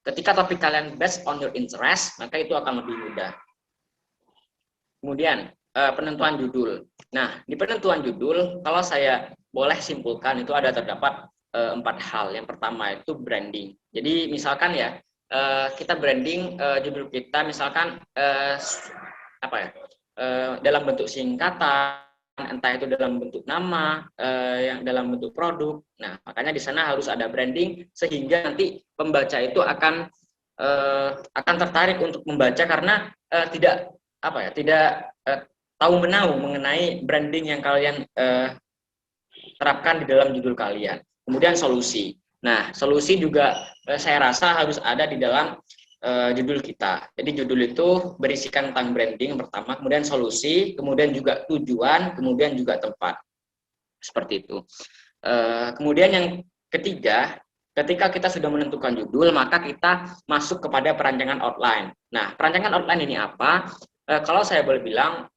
ketika topik kalian based on your interest, maka itu akan lebih mudah. Kemudian penentuan judul. Nah, di penentuan judul, kalau saya boleh simpulkan itu terdapat 4 hal. Yang pertama itu branding. Jadi misalkan ya, kita branding judul kita misalkan dalam bentuk singkatan, entah itu dalam bentuk nama, yang dalam bentuk produk. Nah, makanya di sana harus ada branding sehingga nanti pembaca itu akan tertarik untuk membaca karena tidak tahu menahu mengenai branding yang kalian terapkan di dalam judul kalian. Kemudian solusi. Nah, solusi juga saya rasa harus ada di dalam judul kita. Jadi judul itu berisikan tentang branding pertama, kemudian solusi, kemudian juga tujuan, kemudian juga tempat. Seperti itu. Kemudian yang ketiga, ketika kita sudah menentukan judul, maka kita masuk kepada perancangan outline. Nah, perancangan outline ini apa? Kalau saya boleh bilang,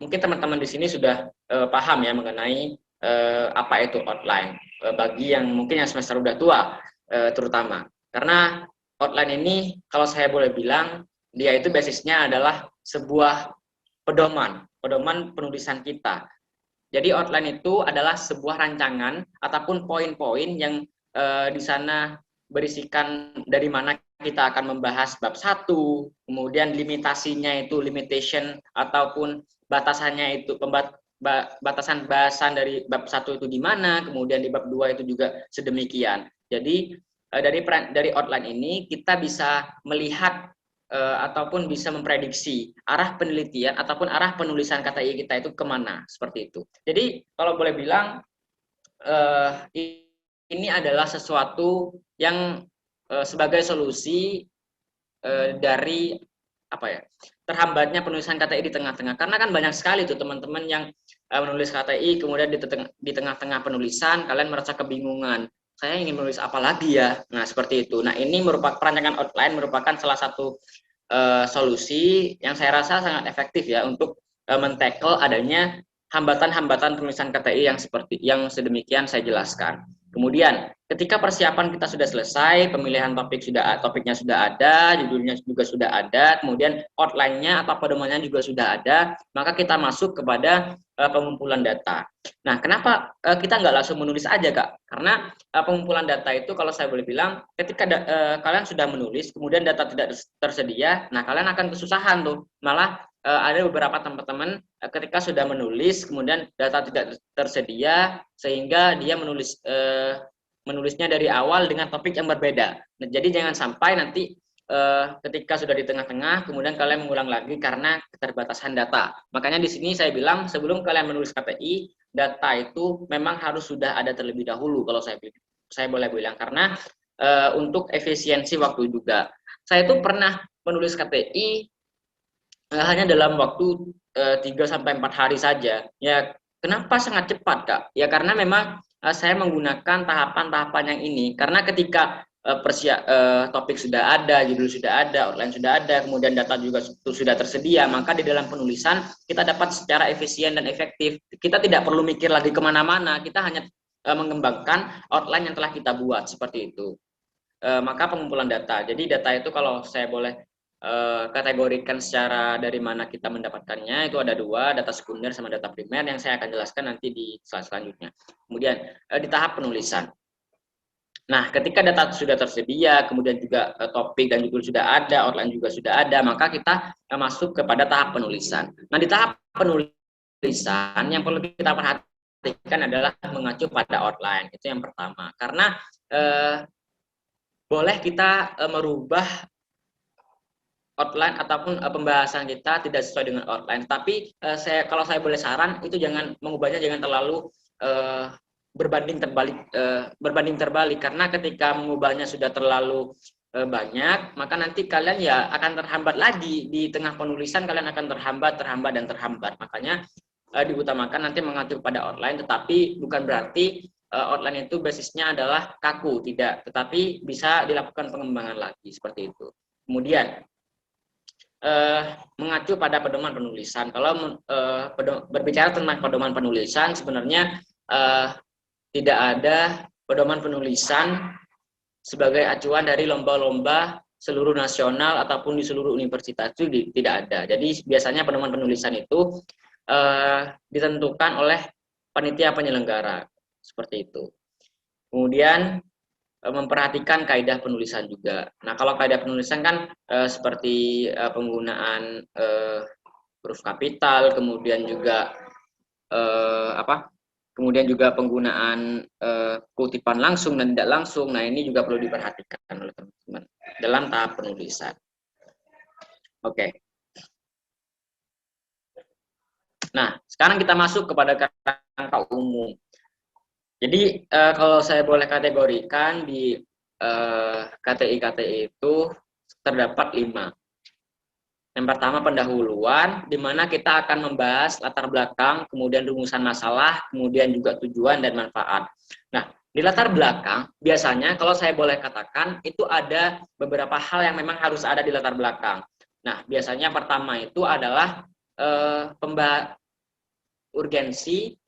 mungkin teman-teman di sini sudah paham ya mengenai apa itu outline. Bagi yang mungkin yang semester udah tua, terutama. Karena outline ini, kalau saya boleh bilang, dia itu basisnya adalah sebuah pedoman penulisan kita. Jadi outline itu adalah sebuah rancangan ataupun poin-poin yang di sana berisikan dari mana kita akan membahas bab 1, kemudian limitasinya itu limitation ataupun batasannya itu batasan bahasan dari bab 1 itu di mana, kemudian di bab 2 itu juga sedemikian. Jadi dari outline ini kita bisa melihat ataupun bisa memprediksi arah penelitian ataupun arah penulisan KTI kita itu kemana, seperti itu. Jadi kalau boleh bilang ini adalah sesuatu yang sebagai solusi dari terhambatnya penulisan KTI di tengah-tengah, karena kan banyak sekali tuh teman-teman yang menulis KTI kemudian di tengah-tengah penulisan kalian merasa kebingungan, saya ingin menulis apa lagi ya. Nah, seperti itu. Nah, ini merupakan perancangan outline merupakan salah satu solusi yang saya rasa sangat efektif ya untuk men-tackle adanya hambatan-hambatan penulisan KTI yang sedemikian saya jelaskan. Kemudian ketika persiapan kita sudah selesai, pemilihan topiknya sudah ada, judulnya juga sudah ada, kemudian outline-nya atau pedomannya juga sudah ada, maka kita masuk kepada pengumpulan data. Nah, kenapa kita nggak langsung menulis aja, Kak? Karena pengumpulan data itu kalau saya boleh bilang, ketika kalian sudah menulis, kemudian data tidak tersedia, nah kalian akan kesusahan tuh. Malah ada beberapa teman-teman ketika sudah menulis, kemudian data tidak tersedia, sehingga dia menulisnya dari awal dengan topik yang berbeda. Nah, jadi jangan sampai nanti ketika sudah di tengah-tengah, kemudian kalian mengulang lagi karena keterbatasan data. Makanya di sini saya bilang, sebelum kalian menulis KTI, data itu memang harus sudah ada terlebih dahulu, kalau saya boleh bilang, karena untuk efisiensi waktu juga. Saya itu pernah menulis KTI hanya dalam waktu 3-4 hari saja. Ya, kenapa sangat cepat, Kak? Ya karena memang saya menggunakan tahapan-tahapan yang ini. Karena ketika topik sudah ada, judul sudah ada, outline sudah ada, kemudian data juga sudah tersedia, maka di dalam penulisan kita dapat secara efisien dan efektif. Kita tidak perlu mikir lagi kemana-mana, kita hanya mengembangkan outline yang telah kita buat, seperti itu. Maka pengumpulan data. Jadi data itu kalau saya boleh kategorikan secara dari mana kita mendapatkannya, itu ada 2, data sekunder sama data primer, yang saya akan jelaskan nanti di slide selanjutnya. Kemudian di tahap penulisan. Nah, ketika data sudah tersedia, kemudian juga topik dan judul sudah ada, outline juga sudah ada, maka kita masuk kepada tahap penulisan. Nah, di tahap penulisan yang perlu kita perhatikan adalah mengacu pada outline. Itu yang pertama. Karena boleh kita merubah outline ataupun pembahasan kita tidak sesuai dengan outline. Tapi kalau saya boleh saran, itu mengubahnya jangan terlalu berbanding terbalik, karena ketika mengubahnya sudah terlalu banyak, maka nanti kalian ya akan terhambat lagi di tengah penulisan, kalian akan terhambat. Makanya diutamakan nanti mengacu pada outline, tetapi bukan berarti outline itu basisnya adalah kaku, tidak, tetapi bisa dilakukan pengembangan lagi seperti itu. Kemudian mengacu pada pedoman penulisan. Kalau berbicara tentang pedoman penulisan, sebenarnya tidak ada pedoman penulisan sebagai acuan dari lomba-lomba seluruh nasional ataupun di seluruh universitas, itu tidak ada. Jadi biasanya pedoman penulisan itu ditentukan oleh panitia penyelenggara, seperti itu. Kemudian memperhatikan kaidah penulisan juga. Nah, kalau kaidah penulisan kan seperti penggunaan huruf kapital, kemudian juga kemudian juga penggunaan kutipan langsung dan tidak langsung. Nah, ini juga perlu diperhatikan oleh teman-teman dalam tahap penulisan. Oke. Nah, sekarang kita masuk kepada kerangka umum. Jadi kalau saya boleh kategorikan di KTI itu terdapat 5. Yang pertama pendahuluan, di mana kita akan membahas latar belakang, kemudian rumusan masalah, kemudian juga tujuan dan manfaat. Nah, di latar belakang biasanya kalau saya boleh katakan itu ada beberapa hal yang memang harus ada di latar belakang. Nah, biasanya pertama itu adalah urgensi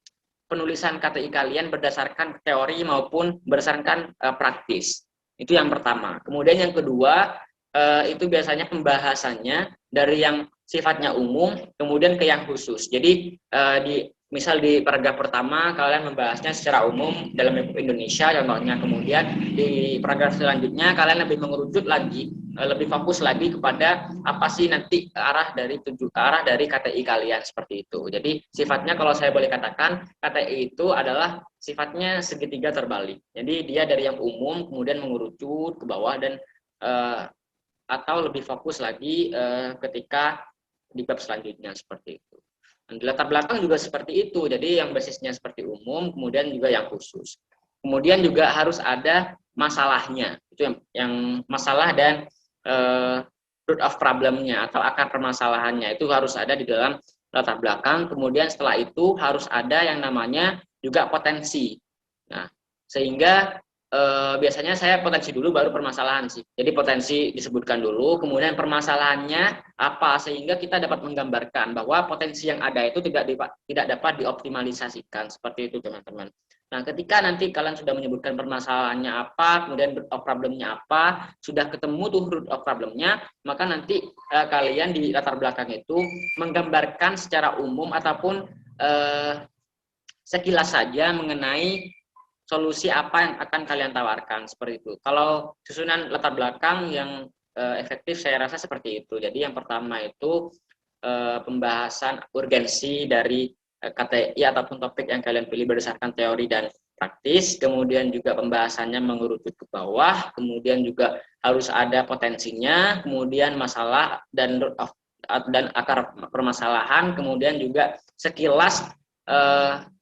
penulisan KTI kalian berdasarkan teori maupun berdasarkan praktis. Itu yang pertama. Kemudian yang kedua, itu biasanya pembahasannya dari yang sifatnya umum, kemudian ke yang khusus. Jadi, misal di paragraf pertama, kalian membahasnya secara umum dalam lingkup Indonesia, contohnya. Kemudian di paragraf selanjutnya, kalian lebih mengerucut lagi, lebih fokus lagi kepada apa sih nanti arah dari KTI kalian, seperti itu. Jadi sifatnya kalau saya boleh katakan KTI itu adalah sifatnya segitiga terbalik. Jadi dia dari yang umum kemudian mengerucut ke bawah dan atau lebih fokus lagi ketika di bab selanjutnya, seperti itu. Dan di latar belakang juga seperti itu. Jadi yang basisnya seperti umum, kemudian juga yang khusus. Kemudian juga harus ada masalahnya. Itu yang masalah dan root of problemnya atau akar permasalahannya itu harus ada di dalam latar belakang. Kemudian setelah itu harus ada yang namanya juga potensi. Nah, sehingga biasanya saya potensi dulu baru permasalahan sih. Jadi potensi disebutkan dulu, kemudian permasalahannya apa sehingga kita dapat menggambarkan bahwa potensi yang ada itu tidak dapat dioptimalisasikan, seperti itu teman-teman. Nah, ketika nanti kalian sudah menyebutkan permasalahannya apa, kemudian root of problem-nya apa, sudah ketemu tuh root of problem-nya, maka nanti kalian di latar belakang itu menggambarkan secara umum ataupun sekilas saja mengenai solusi apa yang akan kalian tawarkan, seperti itu. Kalau susunan latar belakang yang efektif saya rasa seperti itu. Jadi yang pertama itu pembahasan urgensi dari KTI ataupun topik yang kalian pilih berdasarkan teori dan praktis, kemudian juga pembahasannya mengerucut ke bawah, kemudian juga harus ada potensinya, kemudian masalah dan akar permasalahan, kemudian juga sekilas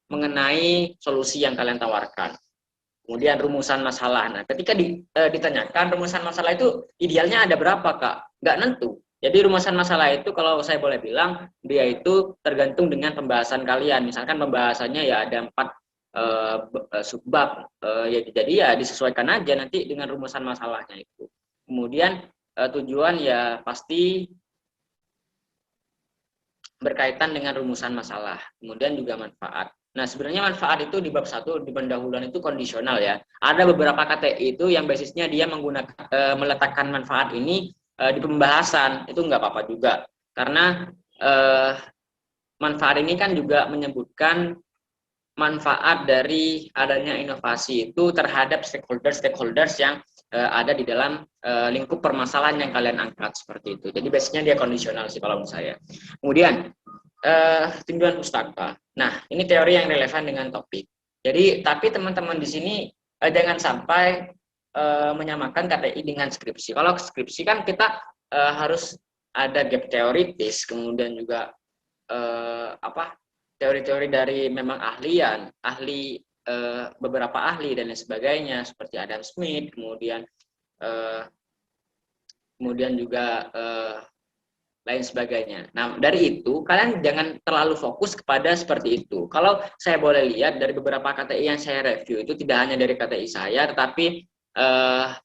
mengenai solusi yang kalian tawarkan. Kemudian rumusan masalah. Nah, ketika ditanyakan rumusan masalah itu idealnya ada berapa, Kak? Nggak nentu. Jadi rumusan masalah itu kalau saya boleh bilang, dia itu tergantung dengan pembahasan kalian. Misalkan pembahasannya ya ada 4 subbab, jadi ya disesuaikan aja nanti dengan rumusan masalahnya itu. Kemudian tujuan ya pasti berkaitan dengan rumusan masalah. Kemudian juga manfaat. Nah, sebenarnya manfaat itu di bab 1 di pendahuluan itu kondisional ya. Ada beberapa KTI itu yang basisnya dia menggunakan meletakkan manfaat ini di pembahasan, itu nggak apa-apa juga. Karena manfaat ini kan juga menyebutkan manfaat dari adanya inovasi itu terhadap stakeholders yang ada di dalam lingkup permasalahan yang kalian angkat, seperti itu. Jadi basisnya dia kondisional sih kalau menurut saya. Kemudian tinjauan pustaka. Nah, ini teori yang relevan dengan topik. Jadi tapi teman-teman di sini jangan sampai menyamakan KTI dengan skripsi. Kalau skripsi kan kita harus ada gap teoritis, kemudian juga teori-teori dari memang ahli beberapa ahli dan lain sebagainya, seperti Adam Smith, kemudian juga lain sebagainya. Nah, dari itu kalian jangan terlalu fokus kepada seperti itu. Kalau saya boleh lihat dari beberapa KTI yang saya review itu tidak hanya dari KTI saya, tetapi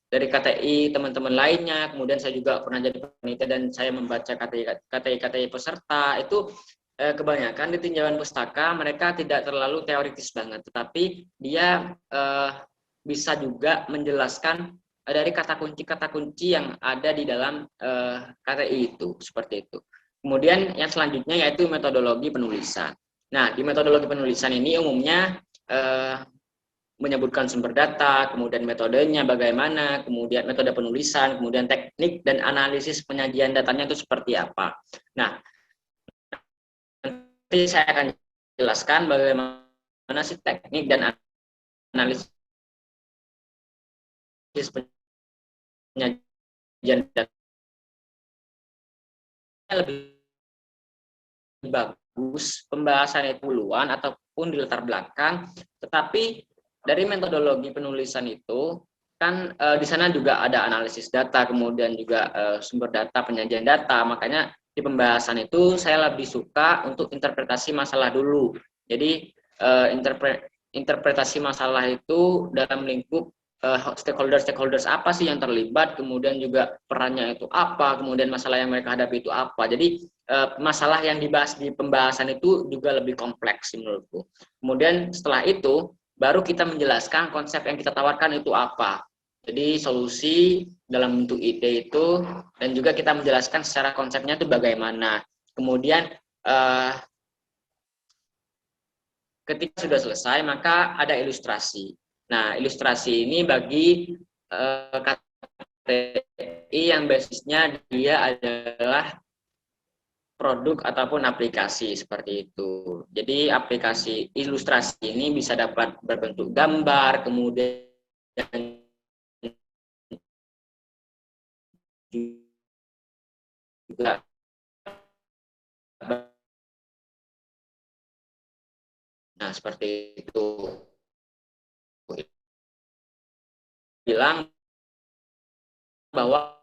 dari KTI teman-teman lainnya. Kemudian saya juga pernah jadi panitia dan saya membaca KTI peserta itu. Kebanyakan di tinjauan pustaka mereka tidak terlalu teoritis banget, tetapi dia bisa juga menjelaskan dari kata kunci yang ada di dalam KTI itu, seperti itu. Kemudian yang selanjutnya yaitu metodologi penulisan. Nah, di metodologi penulisan ini umumnya menyebutkan sumber data, kemudian metodenya bagaimana, kemudian metode penulisan, kemudian teknik dan analisis penyajian datanya itu seperti apa. Nah, nanti saya akan jelaskan bagaimana sih teknik dan analisis penyajian data lebih bagus pembahasan itu duluan ataupun di latar belakang, tetapi dari metodologi penulisan itu kan di sana juga ada analisis data, kemudian juga sumber data, penyajian data. Makanya di pembahasan itu saya lebih suka untuk interpretasi masalah dulu. Jadi interpretasi masalah itu dalam lingkup stakeholders apa sih yang terlibat, kemudian juga perannya itu apa, kemudian masalah yang mereka hadapi itu apa. Jadi masalah yang dibahas di pembahasan itu juga lebih kompleks menurutku. Kemudian setelah itu baru kita menjelaskan konsep yang kita tawarkan itu apa. Jadi solusi dalam bentuk ide itu, dan juga kita menjelaskan secara konsepnya itu bagaimana. Kemudian ketika sudah selesai maka ada ilustrasi. Nah, ilustrasi ini bagi KTI yang basisnya dia adalah produk ataupun aplikasi, seperti itu. Jadi aplikasi ilustrasi ini bisa dapat berbentuk gambar, kemudian juga nah seperti itu. Bilang bahwa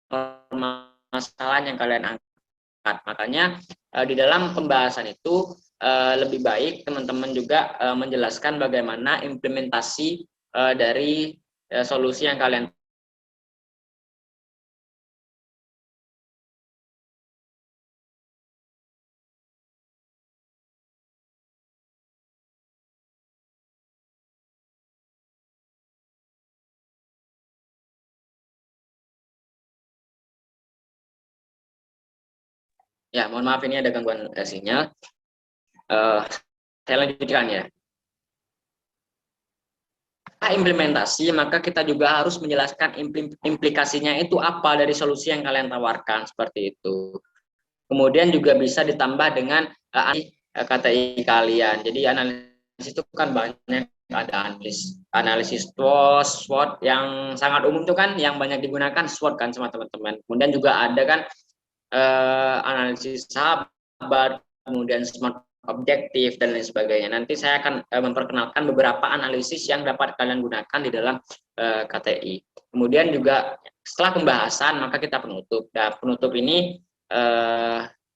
permasalahan yang kalian angkat. Makanya di dalam pembahasan itu lebih baik teman-teman juga menjelaskan bagaimana implementasi dari solusi yang kalian. Ya, mohon maaf ini ada gangguan sinyal. Saya lanjutkan ya. Implementasi, maka kita juga harus menjelaskan implikasinya itu apa dari solusi yang kalian tawarkan, seperti itu. Kemudian juga bisa ditambah dengan KTI kalian. Jadi analisis itu kan banyak, ada analisis SWOT yang sangat umum itu kan yang banyak digunakan SWOT kan sama teman-teman. Kemudian juga ada kan analisis sahabat, kemudian SMART objektif dan lain sebagainya. Nanti saya akan memperkenalkan beberapa analisis yang dapat kalian gunakan di dalam KTI. Kemudian juga setelah pembahasan maka kita penutup. Nah, penutup ini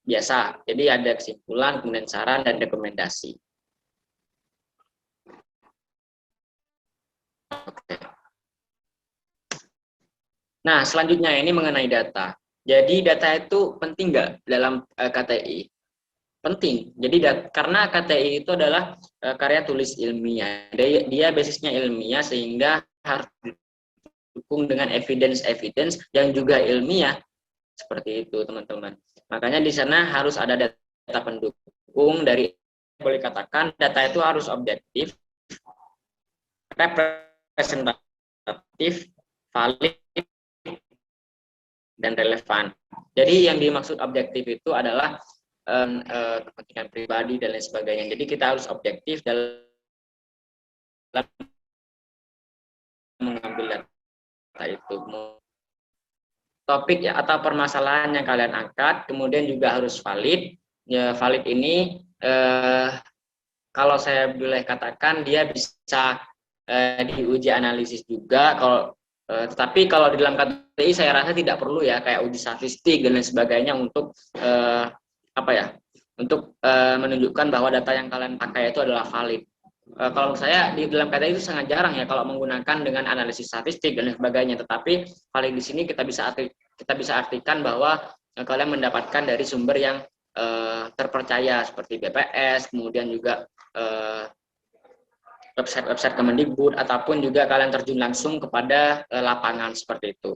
biasa. Jadi ada kesimpulan, kemudian saran dan rekomendasi. Oke. Nah, selanjutnya ini mengenai data. Jadi data itu penting nggak dalam KTI? Penting. Jadi karena KTI itu adalah karya tulis ilmiah. Dia basisnya ilmiah sehingga harus didukung dengan evidence yang juga ilmiah. Seperti itu, teman-teman. Makanya di sana harus ada data pendukung dari, boleh katakan data itu harus objektif, representatif, valid, dan relevan. Jadi yang dimaksud objektif itu adalah kepentingan pribadi dan lain sebagainya. Jadi kita harus objektif dalam mengambil data itu. Topik ya, atau permasalahan yang kalian angkat, kemudian juga harus valid. Ya, valid ini kalau saya boleh katakan dia bisa diuji analisis juga. Tetapi kalau di dalam KTI saya rasa tidak perlu ya, kayak uji statistik dan lain sebagainya untuk untuk menunjukkan bahwa data yang kalian pakai itu adalah valid. Kalau saya di dalam KTI itu sangat jarang ya kalau menggunakan dengan analisis statistik dan lain sebagainya. Tetapi valid di sini kita bisa artikan bahwa kalian mendapatkan dari sumber yang terpercaya seperti BPS, kemudian juga website Kemendikbud, ataupun juga kalian terjun langsung kepada lapangan seperti itu.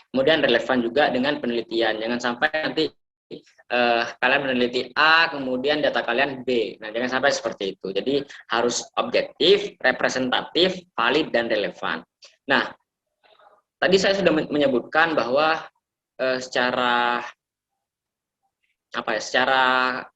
Kemudian relevan juga dengan penelitian. Jangan sampai nanti kalian meneliti A, kemudian data kalian B. Nah, jangan sampai seperti itu. Jadi harus objektif, representatif, valid, dan relevan. Nah, tadi saya sudah menyebutkan bahwa secara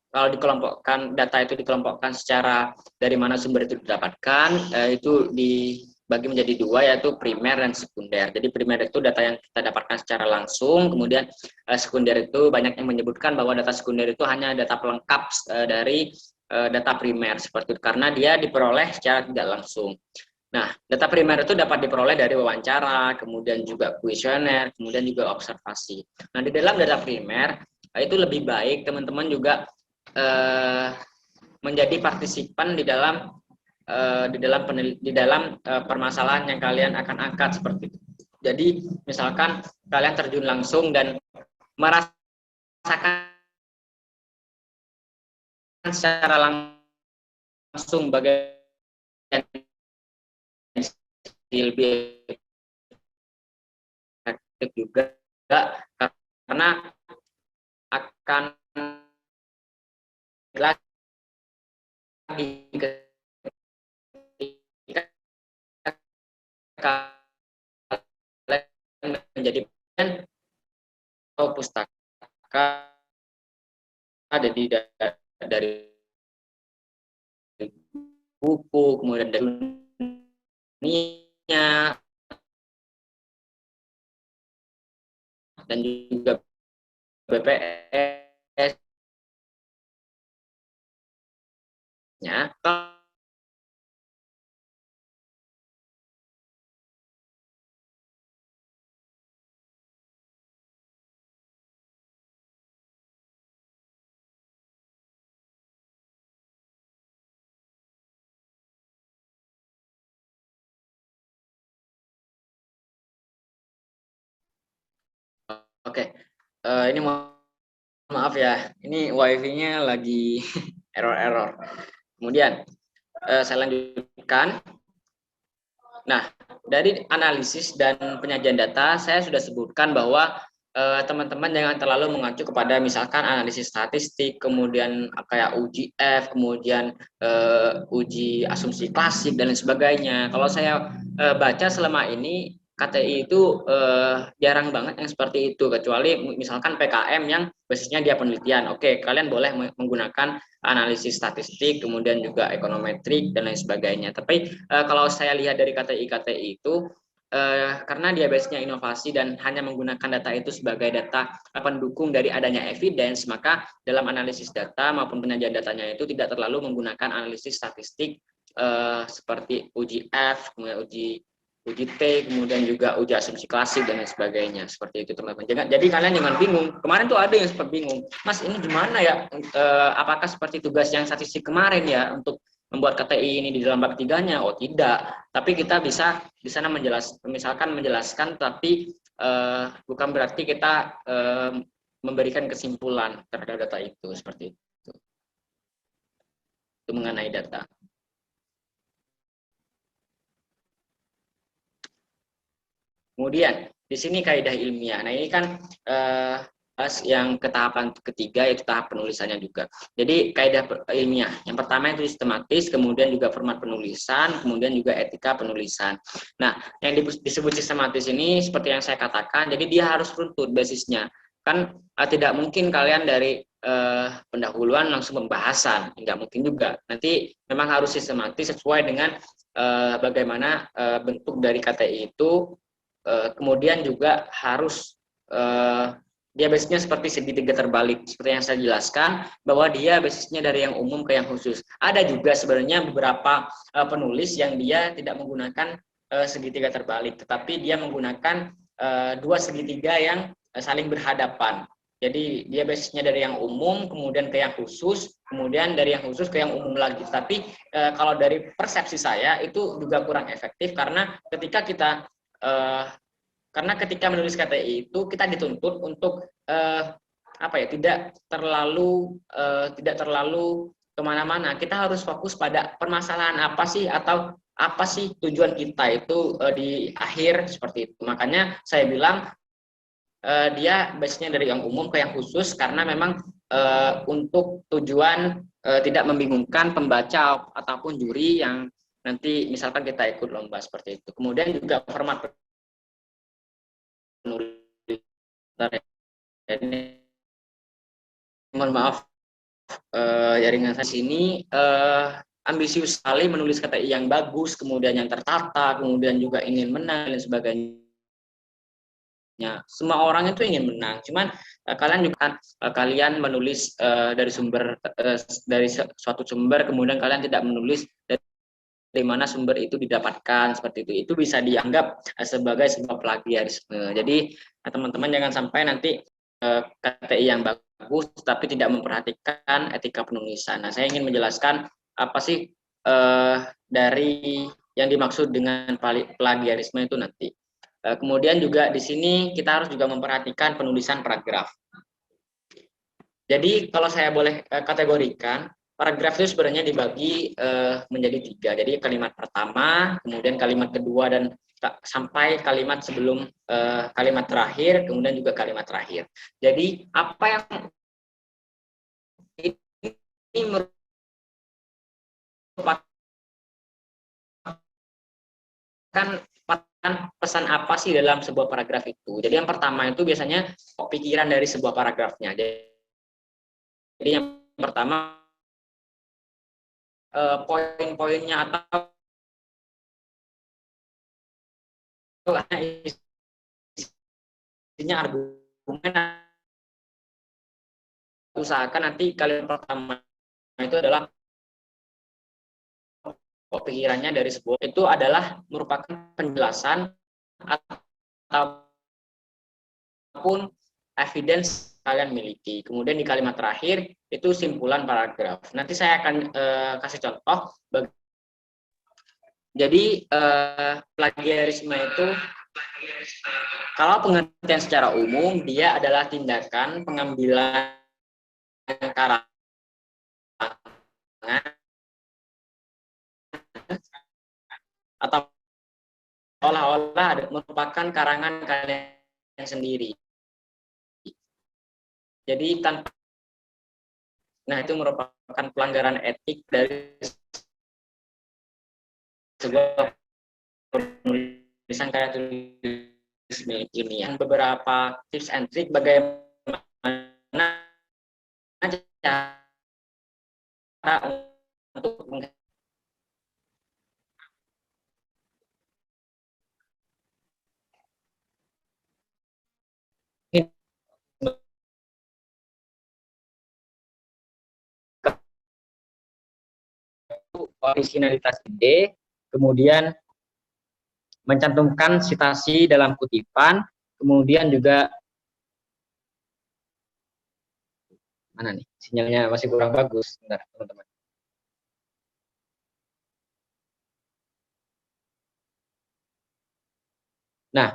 kalau dikelompokkan, data itu dikelompokkan secara dari mana sumber itu didapatkan, itu dibagi menjadi dua, yaitu primer dan sekunder. Jadi primer itu data yang kita dapatkan secara langsung, kemudian sekunder itu banyak yang menyebutkan bahwa data sekunder itu hanya data pelengkap dari data primer, seperti itu, karena dia diperoleh secara tidak langsung. Nah, data primer itu dapat diperoleh dari wawancara, kemudian juga kuesioner, kemudian juga observasi. Nah, di dalam data primer, itu lebih baik teman-teman juga menjadi partisipan di dalam permasalahan yang kalian akan angkat seperti itu. Jadi misalkan kalian terjun langsung dan merasakan secara langsung bagian lebih efektif juga, karena akan lagi ketika kalian menjadi atau pustaka dari buku, kemudian dari dunia, dan juga BPS-nya. Oke, ini maaf ya, ini wifi-nya lagi error-error. Kemudian saya lanjutkan. Nah, dari analisis dan penyajian data, saya sudah sebutkan bahwa teman-teman jangan terlalu mengacu kepada misalkan analisis statistik, kemudian kayak uji F, kemudian uji asumsi klasik dan lain sebagainya. Kalau saya baca selama ini KTI itu jarang banget yang seperti itu, kecuali misalkan PKM yang basisnya dia penelitian. Oke, kalian boleh menggunakan analisis statistik, kemudian juga ekonometrik dan lain sebagainya. Tapi kalau saya lihat dari KTI itu karena dia base-nya inovasi dan hanya menggunakan data itu sebagai data pendukung dari adanya evidence, maka dalam analisis data maupun penyajian datanya itu tidak terlalu menggunakan analisis statistik seperti uji F, kemudian uji T, kemudian juga uji asumsi klasik dan lain sebagainya. Seperti itu teman-teman. Jadi kalian jangan bingung. Kemarin tuh ada yang sempat bingung, Mas ini gimana ya? Apakah seperti tugas yang statistik kemarin ya untuk membuat KTI ini di dalam bab 3-nya? Oh tidak, tapi kita bisa di sana menjelaskan, tapi bukan berarti kita memberikan kesimpulan terhadap data itu, seperti itu. Itu mengenai data. Kemudian di sini kaidah ilmiah. Nah ini kan yang ke tahapan ketiga yaitu tahap penulisannya juga. Jadi kaidah ilmiah. Yang pertama itu sistematis, kemudian juga format penulisan, kemudian juga etika penulisan. Nah, yang disebut sistematis ini seperti yang saya katakan, jadi dia harus runtut basisnya. Kan tidak mungkin kalian dari pendahuluan langsung pembahasan, tidak mungkin juga. Nanti memang harus sistematis sesuai dengan bagaimana bentuk dari KTI itu. Kemudian juga harus dia basisnya seperti segitiga terbalik seperti yang saya jelaskan, bahwa dia basisnya dari yang umum ke yang khusus. Ada juga sebenarnya beberapa penulis yang dia tidak menggunakan segitiga terbalik, tetapi dia menggunakan dua segitiga yang saling berhadapan. Jadi dia basisnya dari yang umum kemudian ke yang khusus, kemudian dari yang khusus ke yang umum lagi. Tapi kalau dari persepsi saya itu juga kurang efektif, karena ketika menulis KTI itu kita dituntut untuk tidak terlalu kemana-mana. Kita harus fokus pada permasalahan apa sih, atau apa sih tujuan kita itu di akhir, seperti itu. Makanya saya bilang dia base-nya dari yang umum ke yang khusus, karena memang untuk tujuan tidak membingungkan pembaca ataupun juri yang nanti misalkan kita ikut lomba, seperti itu. Kemudian juga format penulis. Mohon maaf, jaringan saya sini ambisius sekali menulis KTI yang bagus, kemudian yang tertata, kemudian juga ingin menang dan sebagainya. Semua orang itu ingin menang, cuman kalian menulis dari suatu sumber, kemudian kalian tidak menulis dari mana sumber itu didapatkan, seperti itu bisa dianggap sebagai sebuah plagiarisme. Jadi teman-teman jangan sampai nanti KTI yang bagus tapi tidak memperhatikan etika penulisan. Nah, saya ingin menjelaskan apa sih dari yang dimaksud dengan plagiarisme itu nanti. Kemudian juga di sini kita harus juga memperhatikan penulisan paragraf. Jadi kalau saya boleh kategorikan, paragraf itu sebenarnya dibagi menjadi 3. Jadi kalimat pertama, kemudian kalimat kedua, dan sampai kalimat sebelum kalimat terakhir, kemudian juga kalimat terakhir. Jadi apa yang ini merupakan pesan apa sih dalam sebuah paragraf itu. Jadi yang pertama itu biasanya pikiran dari sebuah paragrafnya. Jadi yang pertama poin-poinnya atau isinya argumen, usahakan nanti kalimat pertama itu adalah pikirannya dari sebuah, itu adalah merupakan penjelasan ataupun evidence kalian miliki. Kemudian di kalimat terakhir itu simpulan paragraf. Nanti saya akan kasih contoh. Jadi plagiarisme itu Kalau pengertian secara umum, dia adalah tindakan pengambilan karangan atau seolah-olah merupakan karangan kalian sendiri. Jadi itu merupakan pelanggaran etik dari sebuah penulisan karya tulis milik ilmiah. Beberapa tips and trick bagaimana cara untuk originalitas ide, kemudian mencantumkan citasi dalam kutipan, kemudian juga mana nih sinyalnya masih kurang bagus, bentar teman-teman. Nah,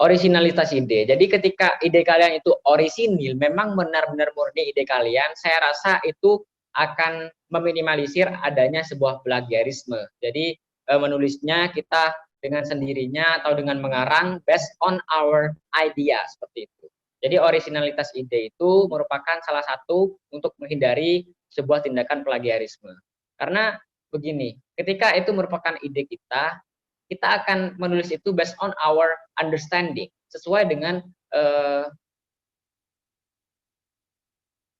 originalitas ide. Jadi ketika ide kalian itu orisinil, memang benar-benar murni ide kalian, saya rasa itu akan meminimalisir adanya sebuah plagiarisme. Jadi menulisnya kita dengan sendirinya atau dengan mengarang based on our idea, seperti itu. Jadi originalitas ide itu merupakan salah satu untuk menghindari sebuah tindakan plagiarisme. Karena begini, ketika itu merupakan ide kita akan menulis itu based on our understanding, sesuai dengan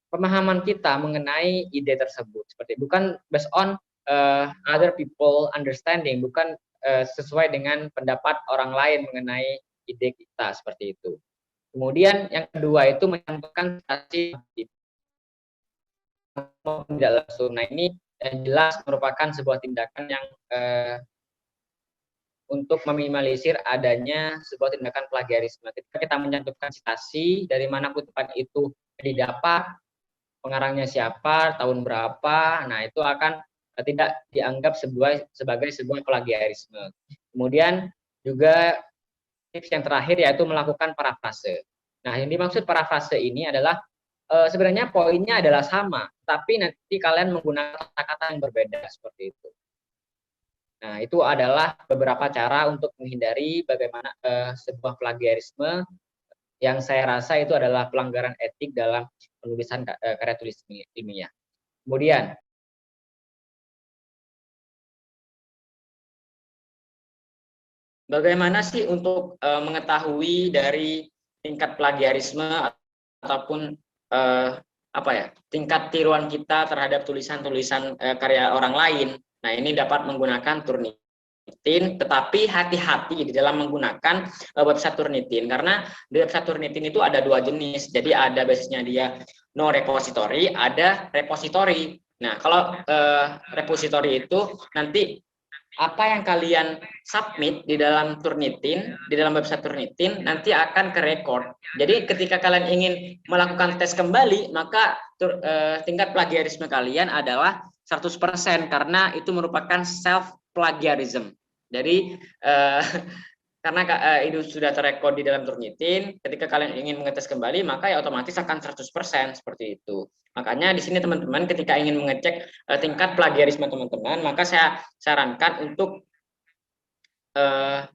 pemahaman kita mengenai ide tersebut. Seperti bukan based on other people understanding, bukan sesuai dengan pendapat orang lain mengenai ide kita, seperti itu. Kemudian yang kedua itu menyampaikan tidak langsung. Nah, ini jelas merupakan sebuah tindakan yang untuk meminimalisir adanya sebuah tindakan plagiarisme. Ketika kita mencantumkan citasi dari mana kutipan itu didapat, pengarangnya siapa, tahun berapa, nah itu akan tidak dianggap sebagai sebuah plagiarisme. Kemudian juga tips yang terakhir yaitu melakukan parafrase. Nah, yang dimaksud parafrase ini adalah sebenarnya poinnya adalah sama, tapi nanti kalian menggunakan kata-kata yang berbeda, seperti itu. Nah, itu adalah beberapa cara untuk menghindari bagaimana sebuah plagiarisme yang saya rasa itu adalah pelanggaran etik dalam penulisan karya tulis ilmiah. Kemudian, bagaimana sih untuk mengetahui dari tingkat plagiarisme ataupun tingkat tiruan kita terhadap tulisan-tulisan karya orang lain? Nah, ini dapat menggunakan Turnitin, tetapi hati-hati di dalam menggunakan website Turnitin, karena di website Turnitin itu ada dua jenis. Jadi ada basisnya dia no repository, ada repository. Nah, kalau repository itu nanti apa yang kalian submit di dalam Turnitin, di dalam website Turnitin, nanti akan ke record. Jadi ketika kalian ingin melakukan tes kembali, maka tingkat plagiarisme kalian adalah 100%, karena itu merupakan self plagiarism. Jadi karena itu sudah terrekod di dalam Turnitin, ketika kalian ingin mengetes kembali, maka ya otomatis akan 100%, seperti itu. Makanya di sini teman-teman ketika ingin mengecek tingkat plagiarisme teman-teman, maka saya sarankan untuk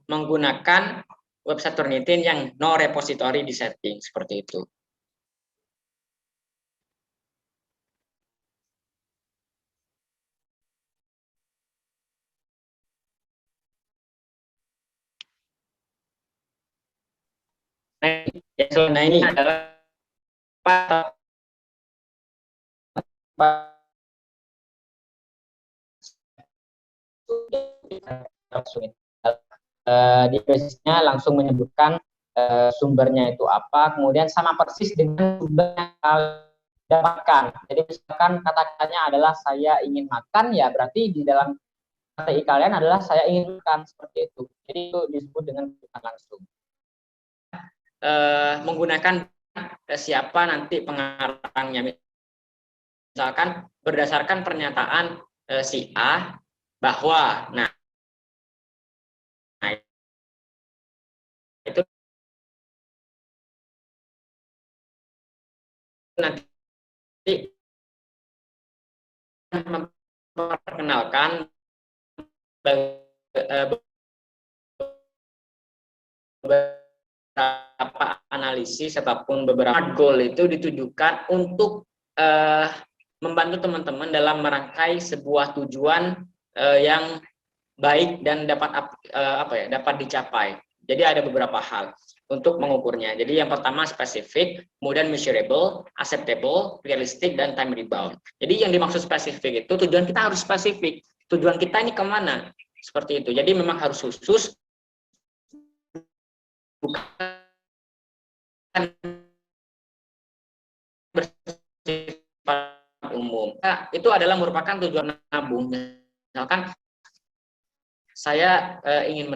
menggunakan website Turnitin yang no repository di setting, seperti itu. Nah, ini adalah di basisnya langsung menyebutkan sumbernya itu apa, kemudian sama persis dengan sumber yang kalian dapatkan. Jadi misalkan kata-katanya adalah saya ingin makan, ya berarti di dalam KTI kalian adalah saya ingin makan, seperti itu. Jadi itu disebut dengan langsung. Menggunakan siapa nanti pengarangnya, misalkan berdasarkan pernyataan si A bahwa itu nanti memperkenalkan beberapa analisis ataupun beberapa goal itu ditujukan untuk membantu teman-teman dalam merangkai sebuah tujuan yang baik dan dapat dicapai. Jadi ada beberapa hal untuk mengukurnya. Jadi yang pertama spesifik, kemudian measurable, acceptable, realistic, dan time rebound. Jadi yang dimaksud spesifik itu tujuan kita harus spesifik. Tujuan kita ini kemana? Seperti itu. Jadi memang harus khusus, bukan bersifat umum. Nah, itu adalah merupakan tujuan nabung. Misalkan saya ingin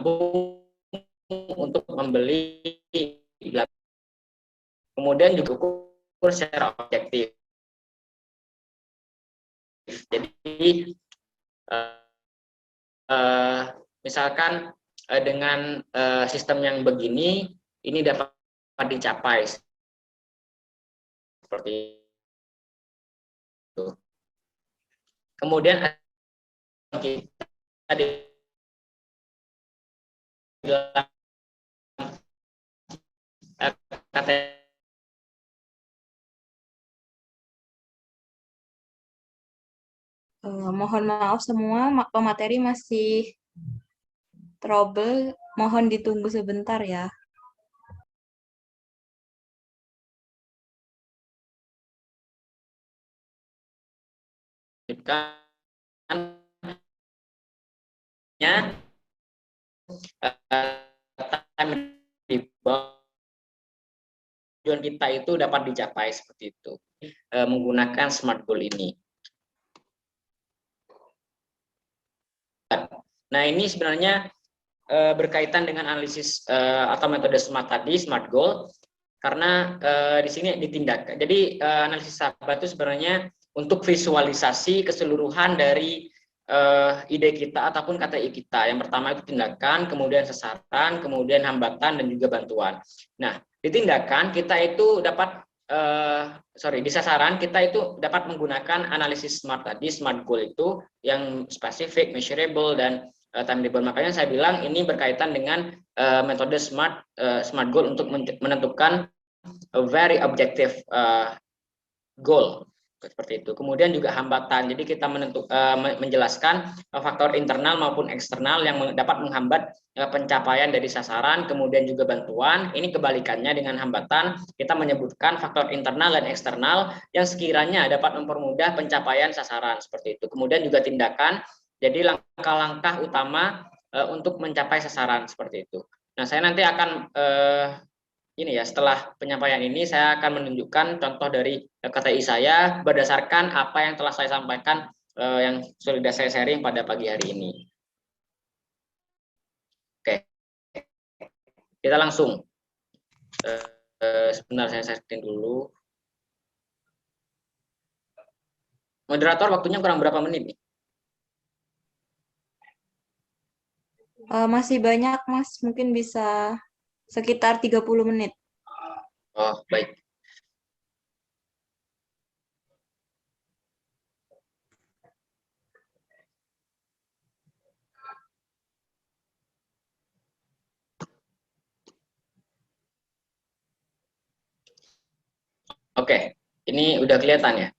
menabung untuk membeli, kemudian juga ukur secara objektif. Jadi misalkan dengan sistem yang begini, ini dapat dicapai seperti itu. Kemudian kita di Mohon maaf semua, pemateri masih trouble. Mohon ditunggu sebentar ya. Tujuan kita itu dapat dicapai seperti itu menggunakan smart goal ini. Nah, ini sebenarnya berkaitan dengan analisis atau metode SMART tadi, SMART goal, karena di sini ditindak. Jadi analisis sahabat itu sebenarnya untuk visualisasi keseluruhan dari ide kita ataupun KTI kita. Yang pertama itu tindakan, kemudian sasaran, kemudian hambatan, dan juga bantuan. Nah, di tindakan kita itu dapat di sasaran kita itu dapat menggunakan analisis SMART tadi, SMART goal itu yang spesifik, measurable, dan time rebound. Makanya saya bilang ini berkaitan dengan metode SMART goal untuk menentukan a very objective goal seperti itu. Kemudian juga hambatan. Jadi kita menjelaskan faktor internal maupun eksternal yang dapat menghambat pencapaian dari sasaran. Kemudian juga bantuan. Ini kebalikannya dengan hambatan. Kita menyebutkan faktor internal dan eksternal yang sekiranya dapat mempermudah pencapaian sasaran seperti itu. Kemudian juga tindakan. Jadi langkah-langkah utama untuk mencapai sasaran seperti itu. Nah, saya nanti akan setelah penyampaian ini saya akan menunjukkan contoh dari KTI saya berdasarkan apa yang telah saya sampaikan yang sudah saya sharing pada pagi hari ini. Oke, kita langsung. Sebentar saya setting dulu. Moderator, waktunya kurang berapa menit nih? Masih banyak, Mas. Mungkin bisa sekitar 30 menit. Oh, baik. Oke, ini udah kelihatan ya?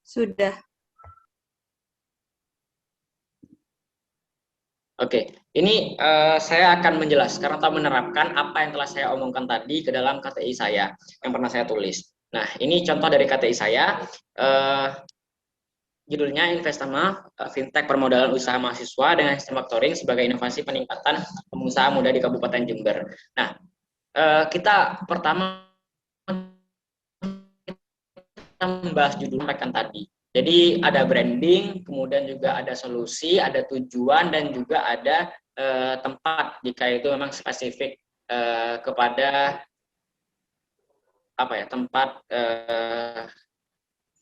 Sudah. Oke, ini saya akan menjelaskan atau menerapkan apa yang telah saya omongkan tadi ke dalam KTI saya yang pernah saya tulis. Nah, ini contoh dari KTI saya. Judulnya Investama Fintech Permodalan Usaha Mahasiswa dengan Sistem Factoring sebagai Inovasi Peningkatan Pengusaha Muda di Kabupaten Jember. Nah, kita pertama kita membahas judul rekan tadi. Jadi ada branding, kemudian juga ada solusi, ada tujuan, dan juga ada tempat jika itu memang spesifik kepada tempat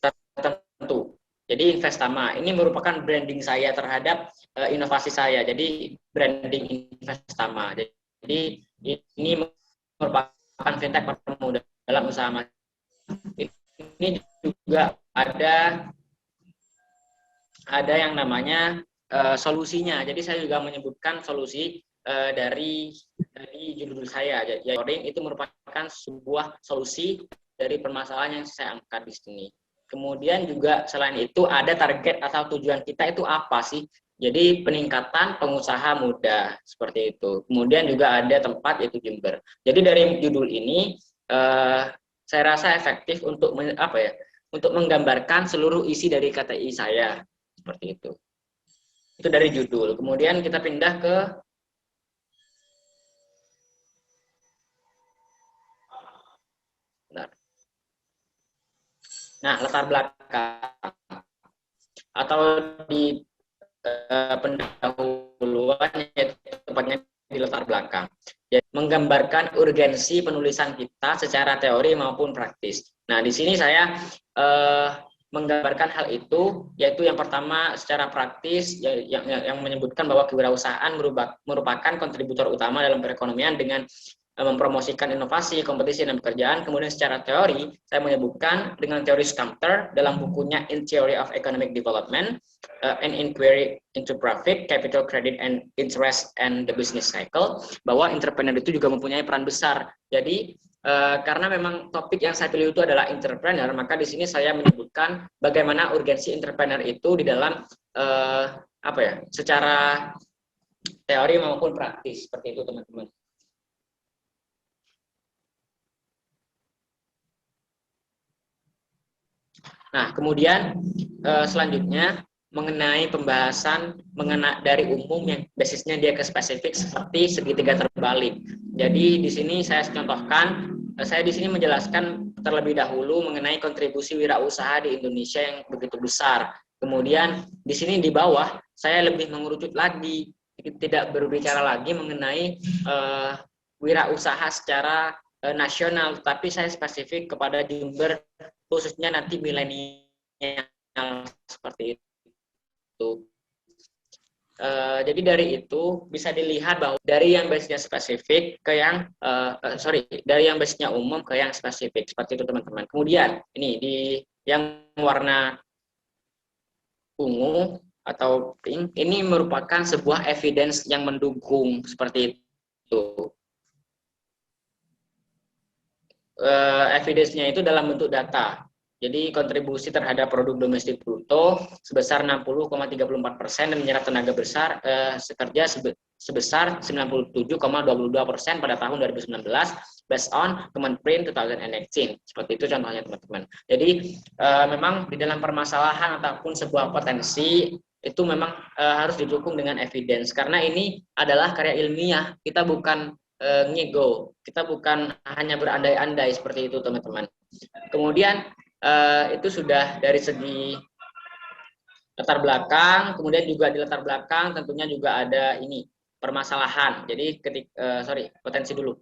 tertentu. Jadi Investama ini merupakan branding saya terhadap inovasi saya. Jadi branding Investama. Jadi ini merupakan fintech permudah dalam usaha. Ini juga ada yang namanya solusinya. Jadi saya juga menyebutkan solusi dari judul saya. Jadi itu merupakan sebuah solusi dari permasalahan yang saya angkat di sini. Kemudian juga selain itu ada target atau tujuan kita itu apa sih? Jadi peningkatan pengusaha muda seperti itu. Kemudian juga ada tempat yaitu Jember. Jadi dari judul ini saya rasa efektif untuk untuk menggambarkan seluruh isi dari KTI saya seperti itu. Itu dari judul. Kemudian kita pindah ke latar belakang atau di pendahuluan, yaitu tepatnya di latar belakang. Jadi, menggambarkan urgensi penulisan kita secara teori maupun praktis. Nah, di sini saya menggambarkan hal itu, yaitu yang pertama secara praktis yang menyebutkan bahwa kewirausahaan merupakan kontributor utama dalam perekonomian dengan mempromosikan inovasi, kompetisi, dan pekerjaan. Kemudian secara teori, saya menyebutkan dengan teori Sumter dalam bukunya In Theory of Economic Development, An Inquiry into Profit, Capital, Credit, and Interest, and the Business Cycle, bahwa entrepreneur itu juga mempunyai peran besar. Jadi, karena memang topik yang saya pilih itu adalah entrepreneur, maka di sini saya menyebutkan bagaimana urgensi entrepreneur itu di dalam secara teori maupun praktis, seperti itu teman-teman. Nah, kemudian selanjutnya mengenai pembahasan dari umum yang basisnya dia ke spesifik seperti segitiga terbalik. Jadi di sini saya contohkan, saya di sini menjelaskan terlebih dahulu mengenai kontribusi wirausaha di Indonesia yang begitu besar. Kemudian di sini di bawah saya lebih mengerucut lagi, tidak berbicara lagi mengenai wirausaha secara nasional, tapi saya spesifik kepada Jember, khususnya nanti milenial seperti itu. Jadi dari itu bisa dilihat bahwa dari yang basisnya spesifik ke yang dari yang basisnya umum ke yang spesifik seperti itu teman-teman. Kemudian ini di yang warna ungu atau pink ini merupakan sebuah evidence yang mendukung seperti itu. Evidence-nya itu dalam bentuk data. Jadi kontribusi terhadap produk domestik bruto sebesar 60,34% dan menyerap tenaga besar kerja sebesar 97,22% pada tahun 2019 based on Kemenprint 2018. Seperti itu contohnya teman-teman. Jadi memang di dalam permasalahan ataupun sebuah potensi itu memang harus didukung dengan evidence karena ini adalah karya ilmiah. Kita bukan ngego, kita bukan hanya berandai-andai seperti itu teman-teman. Kemudian itu sudah dari segi latar belakang, kemudian juga di latar belakang tentunya juga ada ini permasalahan. Jadi potensi dulu.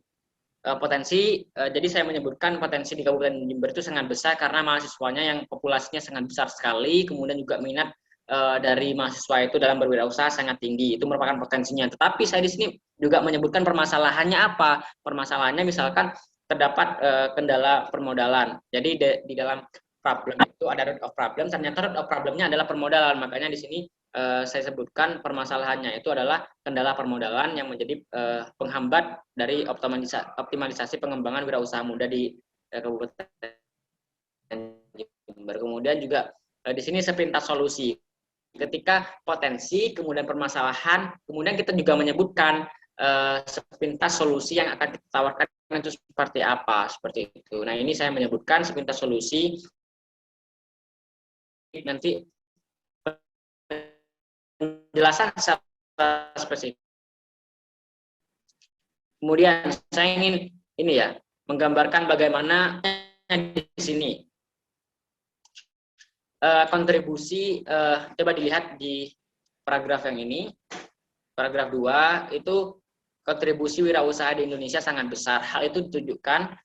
Jadi saya menyebutkan potensi di Kabupaten Jember itu sangat besar karena mahasiswanya yang populasinya sangat besar sekali, kemudian juga minat dari mahasiswa itu dalam berwirausaha sangat tinggi. Itu merupakan potensinya. Tetapi saya di sini juga menyebutkan permasalahannya apa? Permasalahannya misalkan terdapat kendala permodalan. Jadi di dalam problem itu ada root of problem. Ternyata root of problemnya adalah permodalan. Makanya di sini saya sebutkan permasalahannya itu adalah kendala permodalan yang menjadi penghambat dari optimalisasi pengembangan wirausaha muda di Kabupaten Jember. Kemudian juga di sini sepintas solusi. Ketika potensi, kemudian permasalahan, kemudian kita juga menyebutkan sepintas solusi yang akan kita tawarkan itu seperti apa, seperti itu. Nah, ini saya menyebutkan sepintas solusi. Nanti penjelasan secara spesifik. Kemudian saya ingin menggambarkan bagaimana di sini kontribusi, coba dilihat di paragraf yang ini, paragraf 2 itu kontribusi wirausaha di Indonesia sangat besar. Hal itu ditujukan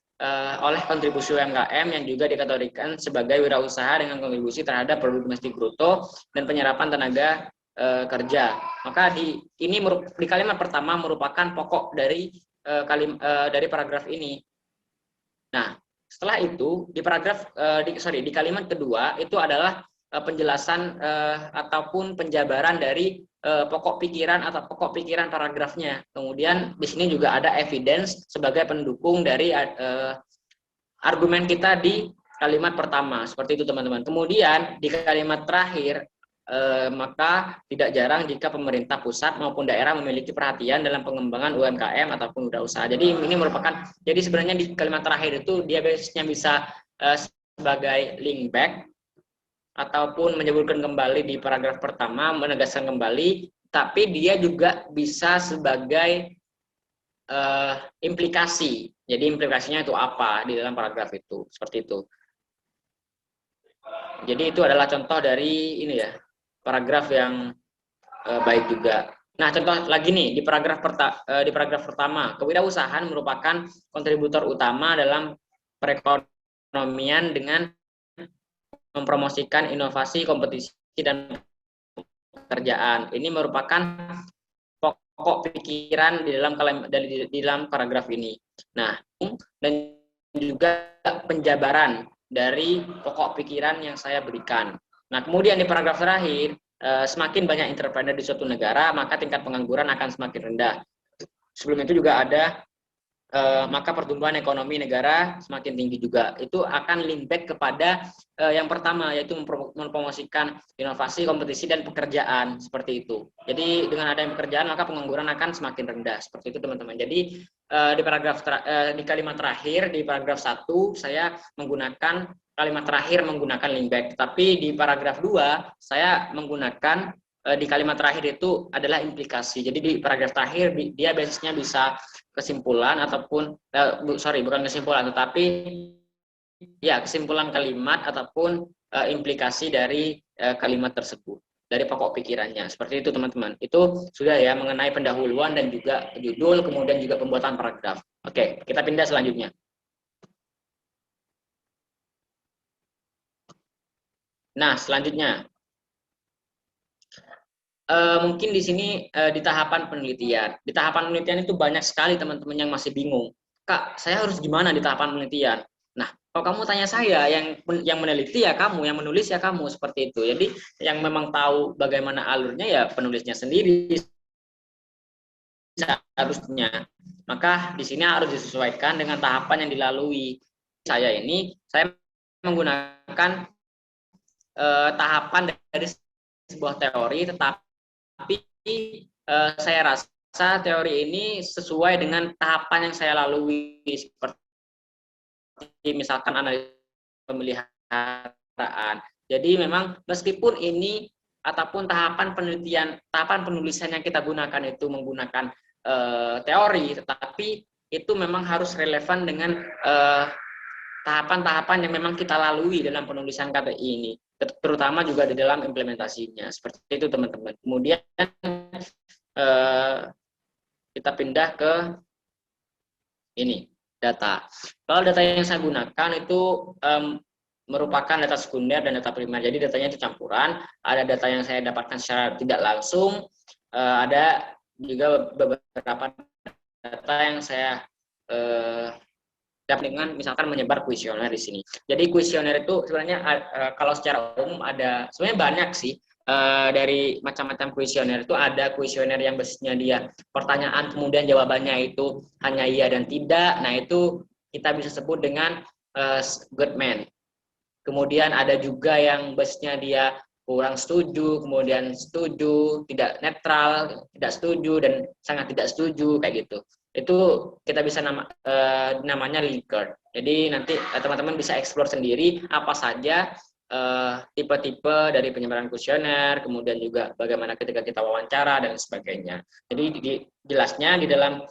oleh kontribusi UMKM yang juga dikategorikan sebagai wirausaha dengan kontribusi terhadap produk domestik bruto dan penyerapan tenaga kerja. Maka di kalimat pertama merupakan pokok dari dari paragraf ini. Nah, setelah itu di di kalimat kedua itu adalah penjelasan ataupun penjabaran dari pokok pikiran atau pokok pikiran paragrafnya. Kemudian di sini juga ada evidence sebagai pendukung dari argumen kita di kalimat pertama. Seperti itu teman-teman. Kemudian di kalimat terakhir maka tidak jarang jika pemerintah pusat maupun daerah memiliki perhatian dalam pengembangan UMKM ataupun wirausaha. Jadi ini merupakan, jadi sebenarnya di kalimat terakhir itu dia biasanya bisa sebagai link back ataupun menyebutkan kembali di paragraf pertama, menegaskan kembali, tapi dia juga bisa sebagai implikasi. Jadi implikasinya itu apa di dalam paragraf itu, seperti itu. Jadi itu adalah contoh dari ini ya, paragraf yang baik juga. Nah, contoh lagi nih di paragraf pertama, kewirausahaan merupakan kontributor utama dalam perekonomian dengan mempromosikan inovasi, kompetisi dan pekerjaan. Ini merupakan pokok pikiran di dalam paragraf ini. Nah, dan juga penjabaran dari pokok pikiran yang saya berikan. Nah, kemudian di paragraf terakhir, semakin banyak entrepreneur di suatu negara, maka tingkat pengangguran akan semakin rendah. Sebelum itu juga ada, maka pertumbuhan ekonomi negara semakin tinggi juga. Itu akan link back kepada yang pertama, yaitu mempromosikan inovasi, kompetisi, dan pekerjaan, seperti itu. Jadi dengan adanya pekerjaan, maka pengangguran akan semakin rendah, seperti itu teman-teman. Jadi di kalimat terakhir, di paragraf 1, saya menggunakan kalimat terakhir menggunakan link back, tapi di paragraf 2 saya menggunakan di kalimat terakhir itu adalah implikasi. Jadi di paragraf terakhir dia biasanya bisa kesimpulan ataupun bukan kesimpulan, tetapi ya kesimpulan kalimat ataupun implikasi dari kalimat tersebut, dari pokok pikirannya. Seperti itu teman-teman. Itu sudah ya mengenai pendahuluan dan juga judul, kemudian juga pembuatan paragraf. Oke, kita pindah selanjutnya. Nah, selanjutnya, mungkin di sini di tahapan penelitian. Di tahapan penelitian itu banyak sekali teman-teman yang masih bingung. Kak, saya harus gimana di tahapan penelitian? Nah, kalau kamu tanya saya, yang meneliti ya kamu, yang menulis ya kamu, seperti itu. Jadi, yang memang tahu bagaimana alurnya ya penulisnya sendiri seharusnya. Maka di sini harus disesuaikan dengan tahapan yang dilalui. Saya menggunakan tahapan dari sebuah teori, tetapi saya rasa teori ini sesuai dengan tahapan yang saya lalui, seperti misalkan analisa pemeliharaan. Jadi memang meskipun ini ataupun tahapan penelitian, tahapan penulisan yang kita gunakan itu menggunakan teori, tetapi itu memang harus relevan dengan tahapan-tahapan yang memang kita lalui dalam penulisan KTI ini, terutama juga di dalam implementasinya. Seperti itu teman-teman. Kemudian kita pindah ke ini, data. Kalau data yang saya gunakan itu merupakan data sekunder dan data primer. Jadi datanya itu campuran. Ada data yang saya dapatkan secara tidak langsung, ada juga beberapa data yang saya dengan misalkan menyebar kuesioner di sini. Jadi kuesioner itu sebenarnya kalau secara umum ada sebenarnya banyak sih, dari macam-macam kuesioner. Itu ada kuesioner yang basisnya dia pertanyaan kemudian jawabannya itu hanya iya dan tidak. Nah, itu kita bisa sebut dengan Goodman. Kemudian ada juga yang basisnya dia kurang setuju, kemudian setuju, tidak netral, tidak setuju, dan sangat tidak setuju, kayak gitu. Itu kita bisa namanya Likert. Jadi nanti teman-teman bisa explore sendiri apa saja tipe-tipe dari penyebaran kuesioner, kemudian juga bagaimana ketika kita wawancara dan sebagainya. Jadi jelasnya di dalam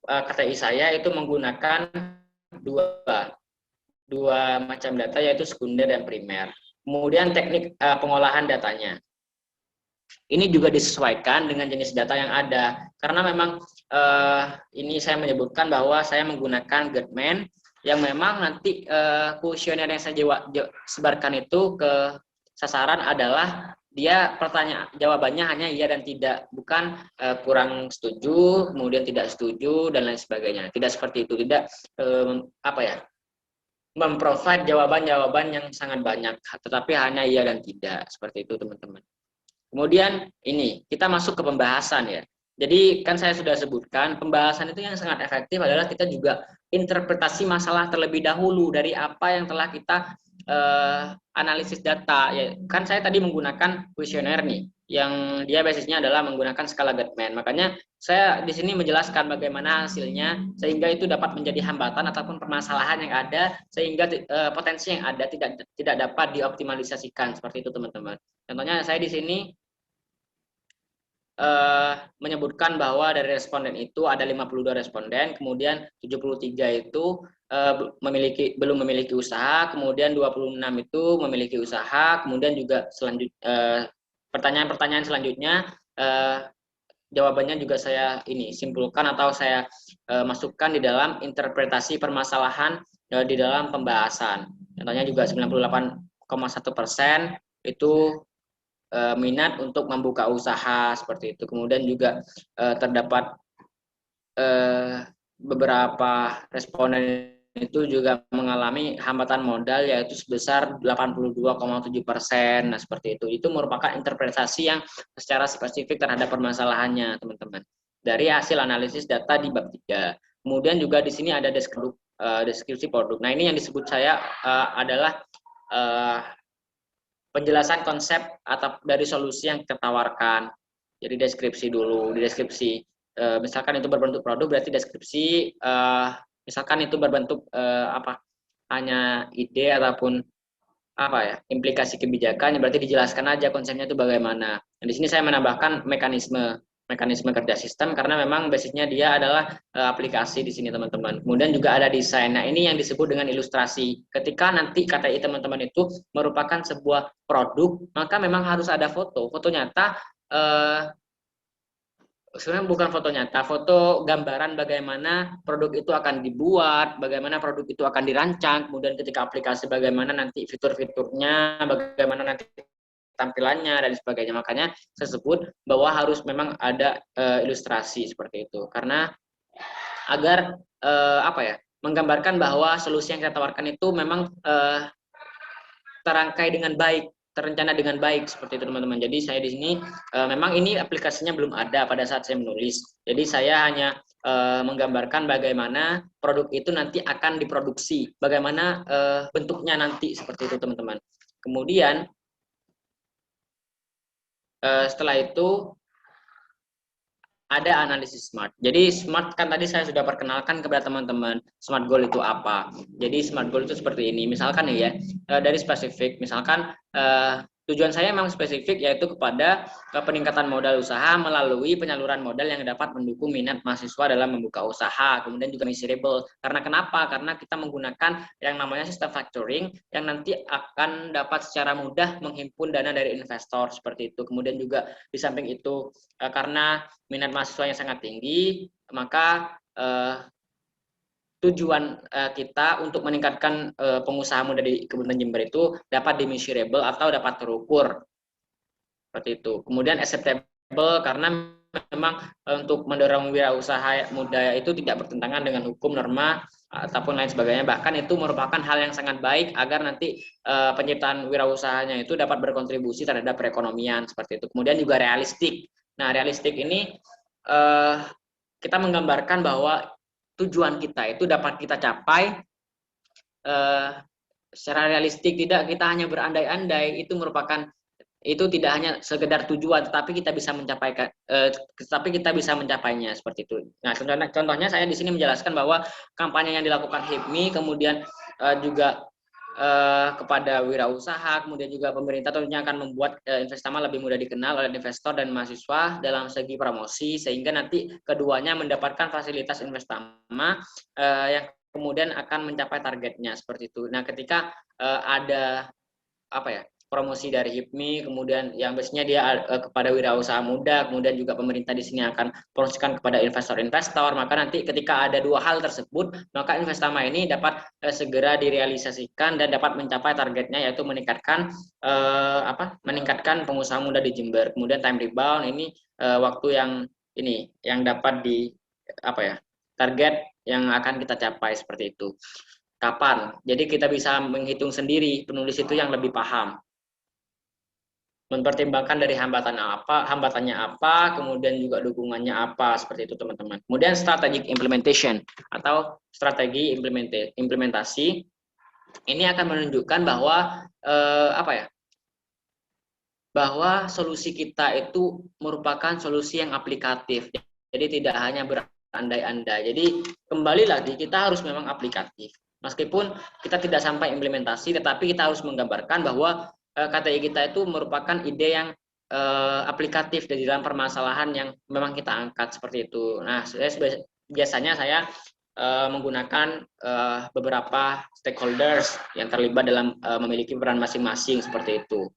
KTI saya itu menggunakan dua macam data, yaitu sekunder dan primer. Kemudian teknik pengolahan datanya. Ini juga disesuaikan dengan jenis data yang ada. Karena memang ini saya menyebutkan bahwa saya menggunakan Goodman, yang memang nanti kuesioner yang saya sebarkan itu ke sasaran adalah dia jawabannya hanya iya dan tidak, bukan kurang setuju, kemudian tidak setuju dan lain sebagainya. Tidak seperti itu, tidak memprovide jawaban-jawaban yang sangat banyak, tetapi hanya iya dan tidak, seperti itu teman-teman. Kemudian ini kita masuk ke pembahasan ya. Jadi kan saya sudah sebutkan pembahasan itu yang sangat efektif adalah kita juga interpretasi masalah terlebih dahulu dari apa yang telah kita analisis data. Ya, kan saya tadi menggunakan kuesioner nih, yang dia basisnya adalah menggunakan skala Gottman. Makanya saya di sini menjelaskan bagaimana hasilnya sehingga itu dapat menjadi hambatan ataupun permasalahan yang ada sehingga potensi yang ada tidak dapat dioptimalisasikan, seperti itu teman-teman. Contohnya saya di sini menyebutkan bahwa dari responden itu ada 52 responden, kemudian 73 itu belum memiliki usaha, kemudian 26 itu memiliki usaha, kemudian juga pertanyaan-pertanyaan selanjutnya jawabannya juga saya simpulkan atau saya masukkan di dalam interpretasi permasalahan di dalam pembahasan. Contohnya juga 98,1% itu minat untuk membuka usaha, seperti itu. Kemudian juga terdapat beberapa responden itu juga mengalami hambatan modal yaitu sebesar 82,7%. Nah, seperti itu. Itu merupakan interpretasi yang secara spesifik terhadap permasalahannya, teman-teman. Dari hasil analisis data di bab 3. Kemudian juga di sini ada deskripsi produk. Nah, ini yang disebut saya adalah penjelasan konsep atau dari solusi yang kita tawarkan. Jadi deskripsi dulu, di deskripsi misalkan itu berbentuk produk, berarti deskripsi misalkan itu berbentuk hanya ide ataupun implikasi kebijakan, berarti dijelaskan aja konsepnya itu bagaimana. Dan di sini saya menambahkan mekanisme kerja sistem karena memang basisnya dia adalah aplikasi di sini teman-teman. Kemudian juga ada desain. Nah, ini yang disebut dengan ilustrasi. Ketika nanti KTI teman-teman itu merupakan sebuah produk, maka memang harus ada foto nyata. Sebenarnya bukan foto nyata, foto gambaran bagaimana produk itu akan dibuat, bagaimana produk itu akan dirancang, kemudian ketika aplikasi bagaimana nanti fitur-fiturnya, bagaimana nanti tampilannya dan sebagainya. Makanya saya sebut bahwa harus memang ada ilustrasi seperti itu, karena agar menggambarkan bahwa solusi yang kita tawarkan itu memang terangkai dengan baik, terencana dengan baik, seperti itu teman-teman. Jadi saya di sini memang ini aplikasinya belum ada pada saat saya menulis. Jadi saya hanya menggambarkan bagaimana produk itu nanti akan diproduksi, bagaimana bentuknya nanti, seperti itu teman-teman. Kemudian setelah itu ada analisis SMART. Jadi SMART kan tadi saya sudah perkenalkan kepada teman-teman. SMART goal itu apa? Jadi SMART goal itu seperti ini. Misalkan nih ya, dari spesifik, misalkan tujuan saya memang spesifik yaitu kepada peningkatan modal usaha melalui penyaluran modal yang dapat mendukung minat mahasiswa dalam membuka usaha, kemudian juga measurable. Karena kenapa? Karena kita menggunakan yang namanya sistem factoring yang nanti akan dapat secara mudah menghimpun dana dari investor, seperti itu. Kemudian juga di samping itu karena minat mahasiswa yang sangat tinggi, maka tujuan kita untuk meningkatkan pengusaha muda di Kabupaten Jember itu dapat dimeasurable atau dapat terukur, seperti itu. Kemudian acceptable karena memang untuk mendorong wirausaha muda itu tidak bertentangan dengan hukum, norma ataupun lain sebagainya. Bahkan itu merupakan hal yang sangat baik agar nanti penciptaan wirausahanya itu dapat berkontribusi terhadap perekonomian, seperti itu. Kemudian juga realistik. Nah, realistik ini kita menggambarkan bahwa tujuan kita itu dapat kita capai secara realistik, tidak kita hanya berandai-andai. Itu tidak hanya sekedar tujuan, tetapi kita bisa mencapainya, seperti itu. Nah, contohnya saya di sini menjelaskan bahwa kampanye yang dilakukan HIPMI, kemudian juga kepada wirausaha, kemudian juga pemerintah tentunya akan membuat Investama lebih mudah dikenal oleh investor dan mahasiswa dalam segi promosi, sehingga nanti keduanya mendapatkan fasilitas Investama yang kemudian akan mencapai targetnya, seperti itu. Nah, ketika ada promosi dari HIPMI, kemudian yang biasanya dia kepada wirausaha muda, kemudian juga pemerintah di sini akan promosikan kepada investor-investor. Maka nanti ketika ada dua hal tersebut, maka Investama ini dapat segera direalisasikan dan dapat mencapai targetnya, yaitu meningkatkan meningkatkan pengusaha muda di Jember. Kemudian time rebound ini waktu yang dapat target yang akan kita capai seperti itu. Kapan? Jadi kita bisa menghitung sendiri, penulis itu yang lebih paham. Mempertimbangkan dari hambatannya apa, kemudian juga dukungannya apa, seperti itu teman-teman. Kemudian strategic implementation atau strategi implementasi ini akan menunjukkan bahwa bahwa solusi kita itu merupakan solusi yang aplikatif. Jadi tidak hanya berandai-andai. Jadi kembali lagi kita harus memang aplikatif. Meskipun kita tidak sampai implementasi, tetapi kita harus menggambarkan bahwa KTI kita itu merupakan ide yang aplikatif dari dalam permasalahan yang memang kita angkat seperti itu. Nah, biasanya saya menggunakan beberapa stakeholders yang terlibat dalam memiliki peran masing-masing seperti itu.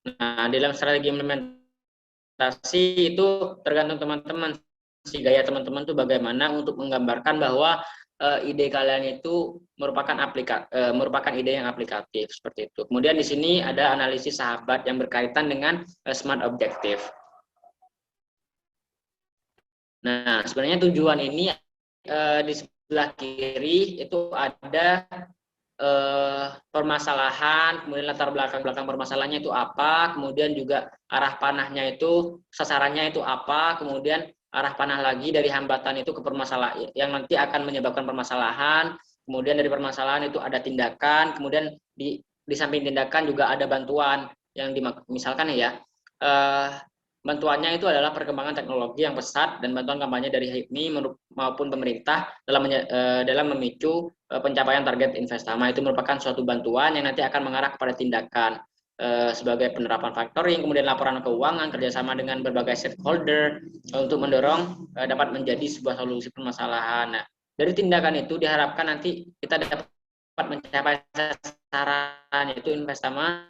Nah, dalam strategi implementasi itu tergantung teman-teman, si gaya teman-teman itu bagaimana untuk menggambarkan bahwa ide kalian itu merupakan ide yang aplikatif seperti itu. Kemudian di sini ada analisis sahabat yang berkaitan dengan smart objective. Nah, sebenarnya tujuan ini di sebelah kiri itu ada permasalahan, kemudian latar belakang permasalahannya itu apa, kemudian juga arah panahnya itu, sasarannya itu apa, kemudian arah panah lagi dari hambatan itu ke permasalahan yang nanti akan menyebabkan permasalahan, kemudian dari permasalahan itu ada tindakan, kemudian di samping tindakan juga ada bantuan yang misalkan bantuannya itu adalah perkembangan teknologi yang pesat dan bantuan kampanye dari HIPMI maupun pemerintah dalam memicu pencapaian target Investama. Itu merupakan suatu bantuan yang nanti akan mengarah kepada tindakan sebagai penerapan factoring, kemudian laporan keuangan, kerjasama dengan berbagai stakeholder untuk mendorong dapat menjadi sebuah solusi permasalahan. Nah, dari tindakan itu diharapkan nanti kita dapat mencapai sasaran, yaitu Investama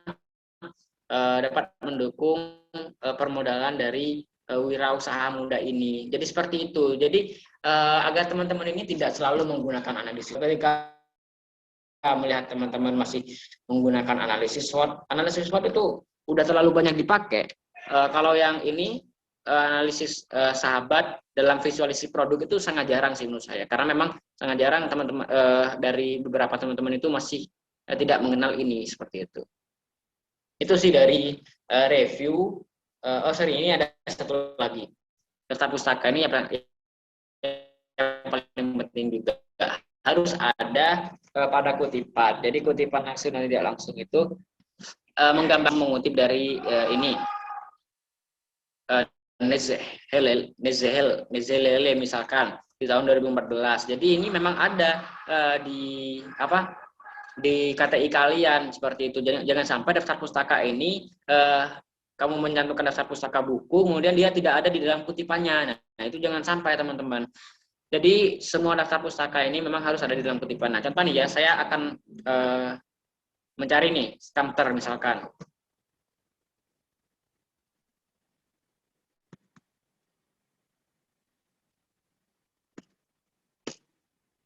dapat mendukung permodalan dari wirausaha muda ini. Jadi seperti itu. Jadi agar teman-teman ini tidak selalu menggunakan analisis. Ketika melihat teman-teman masih menggunakan analisis SWOT itu udah terlalu banyak dipakai. Kalau yang ini analisis sahabat dalam visualisasi produk itu sangat jarang sih menurut saya. Karena memang sangat jarang teman-teman dari beberapa teman-teman itu masih tidak mengenal ini seperti itu. Itu sih dari review. Ini ada satu lagi. Daftar pustaka ini yang paling penting juga harus ada pada kutipan. Jadi kutipan langsung dan tidak langsung itu mengutip dari ini Nezelele misalkan di tahun 2014. Jadi ini memang ada di KTI kalian seperti itu. Jangan sampai daftar pustaka ini kamu mencantumkan daftar pustaka buku, kemudian dia tidak ada di dalam kutipannya. Nah, itu jangan sampai teman-teman. Jadi semua daftar pustaka ini memang harus ada di dalam kutipan. Nah, contoh nih ya, saya akan mencari nih Scamter misalkan.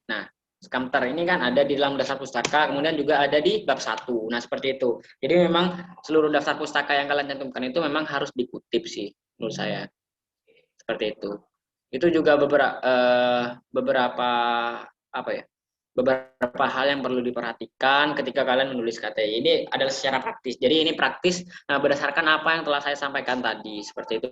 Nah, Scamter ini kan ada di dalam daftar pustaka, kemudian juga ada di bab 1. Nah, seperti itu. Jadi memang seluruh daftar pustaka yang kalian cantumkan itu memang harus dikutip sih, menurut saya. Seperti itu. Itu juga beberapa hal yang perlu diperhatikan ketika kalian menulis KTI. Ini adalah secara praktis. Jadi ini praktis berdasarkan apa yang telah saya sampaikan tadi. Seperti itu,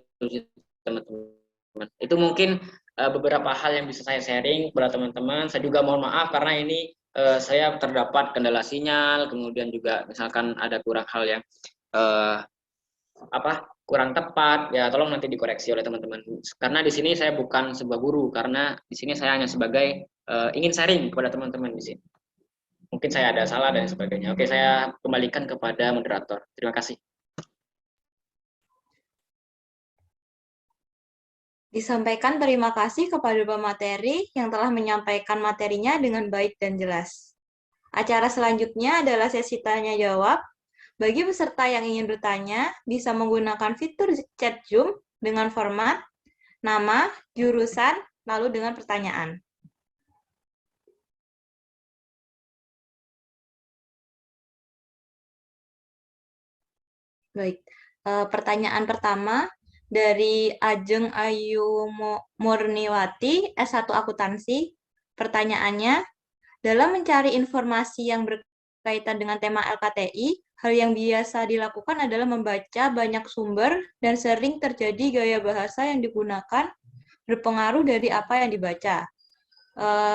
teman-teman. Itu mungkin beberapa hal yang bisa saya sharing kepada teman-teman. Saya juga mohon maaf karena ini saya terdapat kendala sinyal, kemudian juga misalkan ada kurang hal yang kurang tepat, ya tolong nanti dikoreksi oleh teman-teman. Karena di sini saya bukan sebuah guru, karena di sini saya hanya sebagai ingin sharing kepada teman-teman di sini. Mungkin saya ada salah dan sebagainya. Oke, saya kembalikan kepada moderator. Terima kasih. Disampaikan terima kasih kepada pemateri yang telah menyampaikan materinya dengan baik dan jelas. Acara selanjutnya adalah sesi tanya jawab. Bagi peserta yang ingin bertanya, bisa menggunakan fitur chat Zoom dengan format nama, jurusan, lalu dengan pertanyaan. Baik, pertanyaan pertama dari Ajeng Ayu Murniwati, S1 Akuntansi. Pertanyaannya, dalam mencari informasi yang berkaitan dengan tema LKTI, hal yang biasa dilakukan adalah membaca banyak sumber dan sering terjadi gaya bahasa yang digunakan berpengaruh dari apa yang dibaca.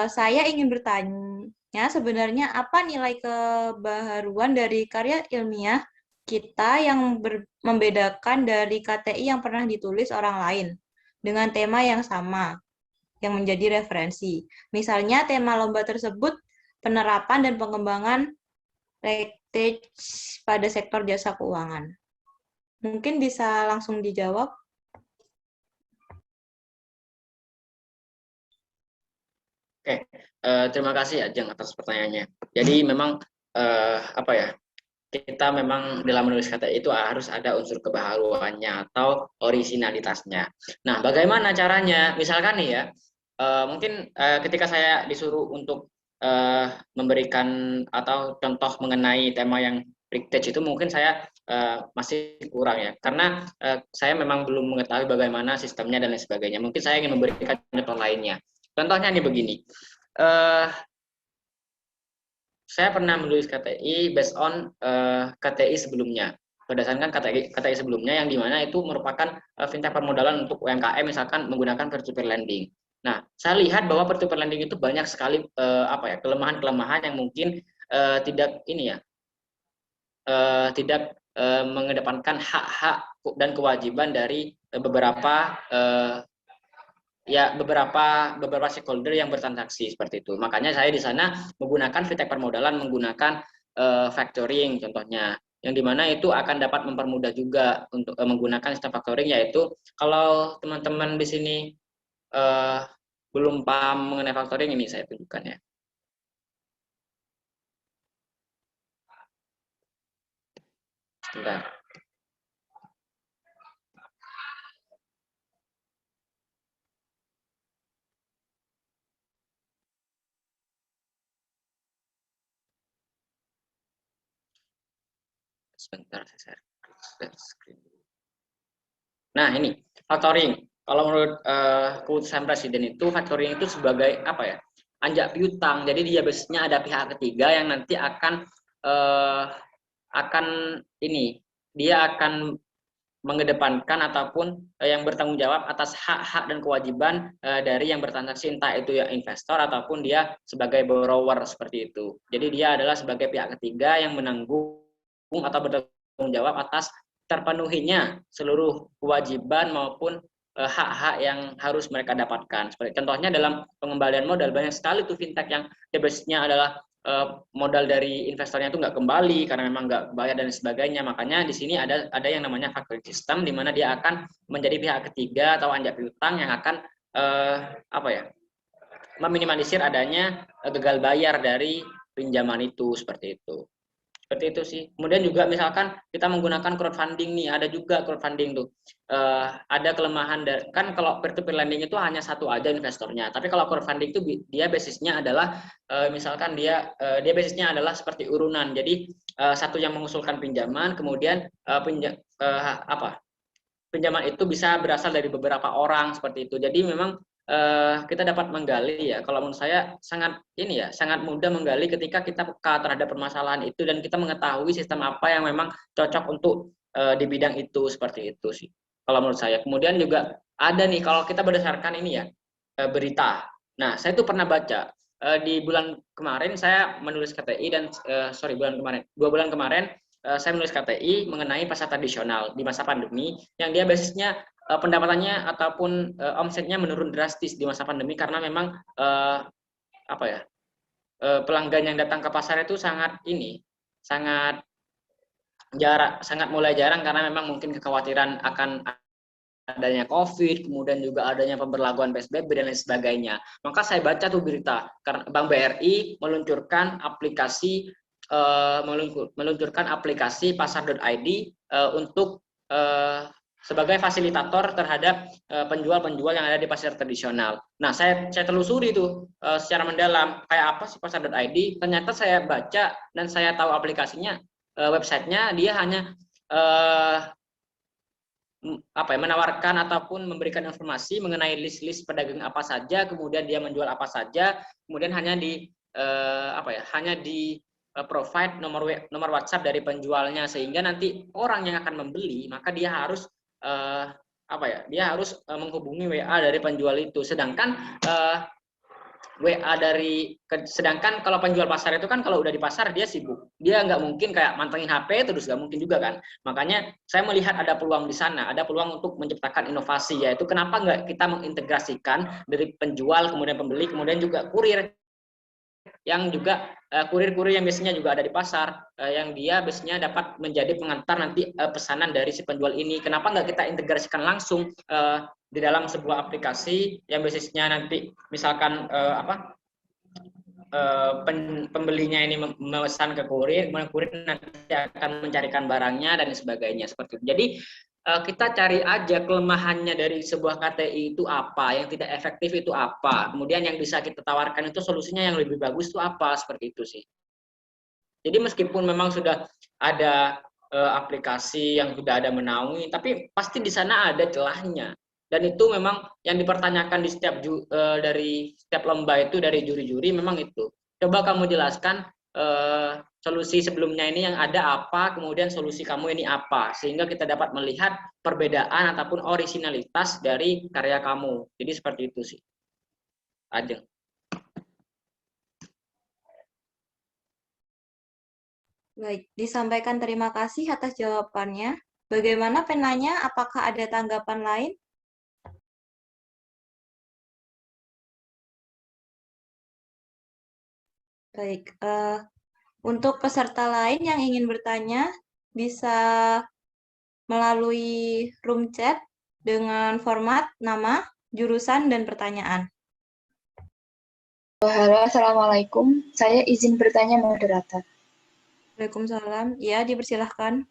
Saya ingin bertanya, sebenarnya apa nilai kebaharuan dari karya ilmiah kita yang membedakan dari KTI yang pernah ditulis orang lain dengan tema yang sama, yang menjadi referensi. Misalnya tema lomba tersebut penerapan dan pengembangan RegTech pada sektor jasa keuangan. Mungkin bisa langsung dijawab. Oke, terima kasih Ajeng atas pertanyaannya. Jadi memang apa ya, kita memang dalam menulis kata itu harus ada unsur kebaharuannya atau originalitasnya. Nah, bagaimana caranya? Misalkan nih ya, mungkin ketika saya disuruh untuk memberikan atau contoh mengenai tema yang RegTech itu mungkin saya masih kurang ya, karena saya memang belum mengetahui bagaimana sistemnya dan lain sebagainya. Mungkin saya ingin memberikan contoh lainnya. Contohnya nih begini, saya pernah menulis KTI based on KTI sebelumnya, berdasarkan KTI sebelumnya yang dimana itu merupakan fintech permodalan untuk UMKM misalkan menggunakan peer-to-peer lending. Nah, saya lihat bahwa peer-to-peer lending itu banyak sekali kelemahan-kelemahan yang mungkin tidak ini ya, tidak mengedepankan hak-hak dan kewajiban dari beberapa stakeholder yang bertransaksi seperti itu. Makanya saya di sana menggunakan fintech permodalan, menggunakan factoring contohnya, yang dimana itu akan dapat mempermudah juga untuk menggunakan sistem factoring, yaitu kalau teman-teman di sini belum paham mengenai factoring, ini saya tunjukkan ya. Sebentar. Sebentar, saya share screen. Nah, ini factoring. Kalau menurut keputusan Presiden itu factoring itu sebagai apa ya? Anjak piutang. Jadi dia biasanya ada pihak ketiga yang nanti akan dia akan mengedepankan ataupun yang bertanggung jawab atas hak-hak dan kewajiban dari yang bertransaksi, entah itu ya investor ataupun dia sebagai borrower seperti itu. Jadi dia adalah sebagai pihak ketiga yang menanggung atau bertanggung jawab atas terpenuhinya seluruh kewajiban maupun hak-hak yang harus mereka dapatkan. Seperti contohnya dalam pengembalian modal, banyak sekali tuh fintech yang basisnya adalah modal dari investornya itu nggak kembali karena memang nggak bayar dan sebagainya. Makanya di sini ada yang namanya factoring system, di mana dia akan menjadi pihak ketiga atau anjak piutang yang akan meminimalisir adanya gagal bayar dari pinjaman itu, seperti itu. Seperti itu sih. Kemudian juga misalkan kita menggunakan crowdfunding nih, ada juga crowdfunding tuh. Ada kelemahan kan kalau peer-to-peer lending itu hanya satu aja investornya. Tapi kalau crowdfunding itu dia basisnya adalah misalkan dia basisnya adalah seperti urunan. Jadi satu yang mengusulkan pinjaman, kemudian pinjaman itu bisa berasal dari beberapa orang seperti itu. Jadi memang kita dapat menggali ya. Kalau menurut saya sangat mudah menggali ketika kita peka terhadap permasalahan itu dan kita mengetahui sistem apa yang memang cocok untuk di bidang itu, seperti itu sih. Kalau menurut saya. Kemudian juga ada nih kalau kita berdasarkan ini ya berita. Nah, saya tuh pernah baca di bulan kemarin saya menulis KTI dan 2 bulan kemarin saya menulis KTI mengenai pasar tradisional di masa pandemi yang dia basisnya pendapatannya ataupun omsetnya menurun drastis di masa pandemi karena memang pelanggan yang datang ke pasar itu sangat mulai jarang karena memang mungkin kekhawatiran akan adanya COVID, kemudian juga adanya pemberlakuan PSBB dan lain sebagainya. Maka saya baca tuh berita, karena Bank BRI meluncurkan aplikasi pasar.id untuk sebagai fasilitator terhadap penjual-penjual yang ada di pasar tradisional. Nah, saya telusuri itu secara mendalam, kayak apa sih pasar.id. Ternyata saya baca dan saya tahu aplikasinya, websitenya dia hanya menawarkan ataupun memberikan informasi mengenai list-list pedagang apa saja, kemudian dia menjual apa saja, kemudian hanya di provide nomor WhatsApp dari penjualnya, sehingga nanti orang yang akan membeli maka dia harus menghubungi WA dari penjual itu. Sedangkan sedangkan kalau penjual pasar itu kan kalau udah di pasar dia sibuk, dia nggak mungkin kayak mantengin HP terus, nggak mungkin juga kan. Makanya saya melihat ada peluang di sana, ada peluang untuk menciptakan inovasi, yaitu kenapa nggak kita mengintegrasikan dari penjual, kemudian pembeli, kemudian juga kurir yang juga kurir-kurir yang biasanya juga ada di pasar, yang dia biasanya dapat menjadi pengantar nanti pesanan dari si penjual ini. Kenapa nggak kita integrasikan langsung di dalam sebuah aplikasi yang basisnya nanti misalkan pembelinya ini memesan ke kurir, kemudian kurir nanti akan mencarikan barangnya dan sebagainya, seperti itu. Jadi kita cari aja kelemahannya dari sebuah KTI itu apa, yang tidak efektif itu apa, kemudian yang bisa kita tawarkan itu solusinya yang lebih bagus itu apa, seperti itu sih. Jadi meskipun memang sudah ada aplikasi yang sudah ada menaungi, tapi pasti di sana ada celahnya. Dan itu memang yang dipertanyakan di dari setiap lomba itu, dari juri-juri memang itu. Coba kamu jelaskan solusi sebelumnya ini yang ada apa, kemudian solusi kamu ini apa, sehingga kita dapat melihat perbedaan ataupun orisinalitas dari karya kamu. Jadi seperti itu sih. Ajeng. Baik, disampaikan terima kasih atas jawabannya. Bagaimana penanya? Apakah ada tanggapan lain? Baik, untuk peserta lain yang ingin bertanya, bisa melalui room chat dengan format nama, jurusan, dan pertanyaan. Halo, Assalamualaikum. Saya izin bertanya moderator. Waalaikumsalam. Ya, dipersilahkan.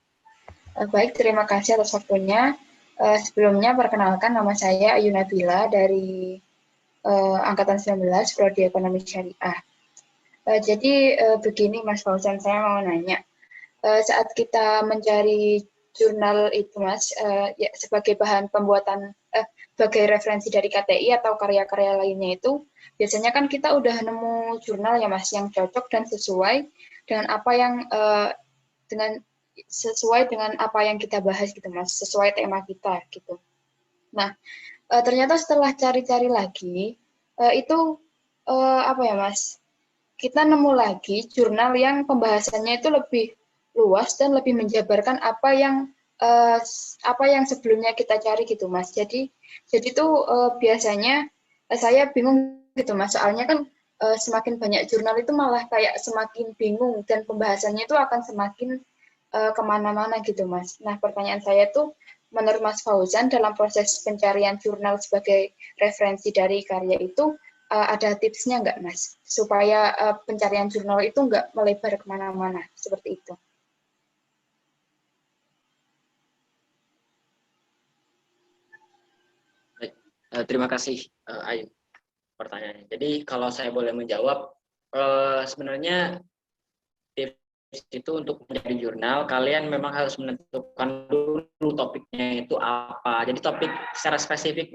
Baik, terima kasih atas waktunya. Sebelumnya, perkenalkan nama saya Ayu Nabila dari Angkatan 19, Prodi Ekonomi Syariah. Jadi begini Mas Fauzan, saya mau nanya. Saat kita mencari jurnal itu Mas, ya, sebagai bahan pembuatan, sebagai referensi dari KTI atau karya-karya lainnya itu, biasanya kan kita udah nemu jurnal ya Mas, yang cocok dan sesuai dengan apa yang sesuai dengan apa yang kita bahas gitu Mas, sesuai tema kita gitu. Nah, ternyata setelah cari-cari lagi, itu apa ya Mas, kita nemu lagi jurnal yang pembahasannya itu lebih luas dan lebih menjabarkan apa yang sebelumnya kita cari gitu Mas. Jadi tuh biasanya saya bingung gitu Mas, soalnya kan semakin banyak jurnal itu malah kayak semakin bingung dan pembahasannya itu akan semakin kemana-mana gitu Mas. Nah, pertanyaan saya tuh, menurut Mas Fauzan dalam proses pencarian jurnal sebagai referensi dari karya itu, ada tipsnya nggak Mas, supaya pencarian jurnal itu nggak melebar kemana-mana, seperti itu? Baik, terima kasih Ayu pertanyaannya. Jadi kalau saya boleh menjawab, sebenarnya tips itu untuk mencari jurnal, kalian memang harus menentukan dulu topiknya itu apa. Jadi topik secara spesifik,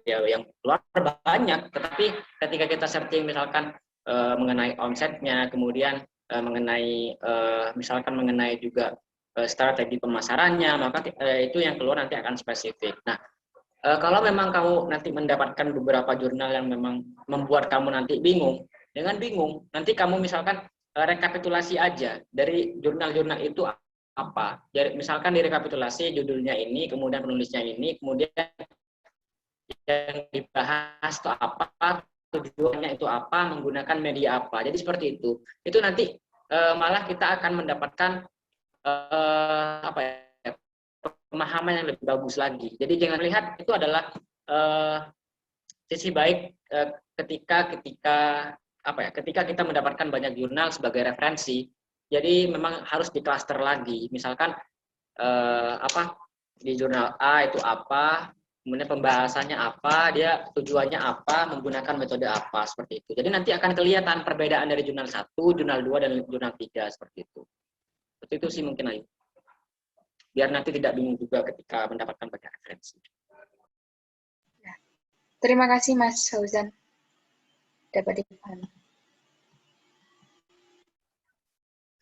ya yang keluar banyak, tetapi ketika kita searching misalkan mengenai omsetnya, kemudian misalkan mengenai juga strategi pemasarannya, maka itu yang keluar nanti akan spesifik. Nah, kalau memang kamu nanti mendapatkan beberapa jurnal yang memang membuat kamu nanti bingung, nanti kamu misalkan rekapitulasi aja dari jurnal-jurnal itu apa. Jadi misalkan direkapitulasi judulnya ini, kemudian penulisnya ini, kemudian yang dibahas itu apa, tujuannya itu apa, menggunakan media apa. Jadi seperti itu. Itu nanti malah kita akan mendapatkan pemahaman yang lebih bagus lagi. Jadi jangan lihat itu adalah sisi baik ketika kita mendapatkan banyak jurnal sebagai referensi. Jadi memang harus diklaster lagi. Misalkan di jurnal A itu apa, kemudian pembahasannya apa, dia tujuannya apa, menggunakan metode apa, seperti itu. Jadi nanti akan kelihatan perbedaan dari jurnal 1, jurnal 2, dan jurnal 3, seperti itu. Seperti itu sih mungkin Ayu. Biar nanti tidak bingung juga ketika mendapatkan banyak referensi. Terima kasih Mas Fauzan. Dapat dipahami.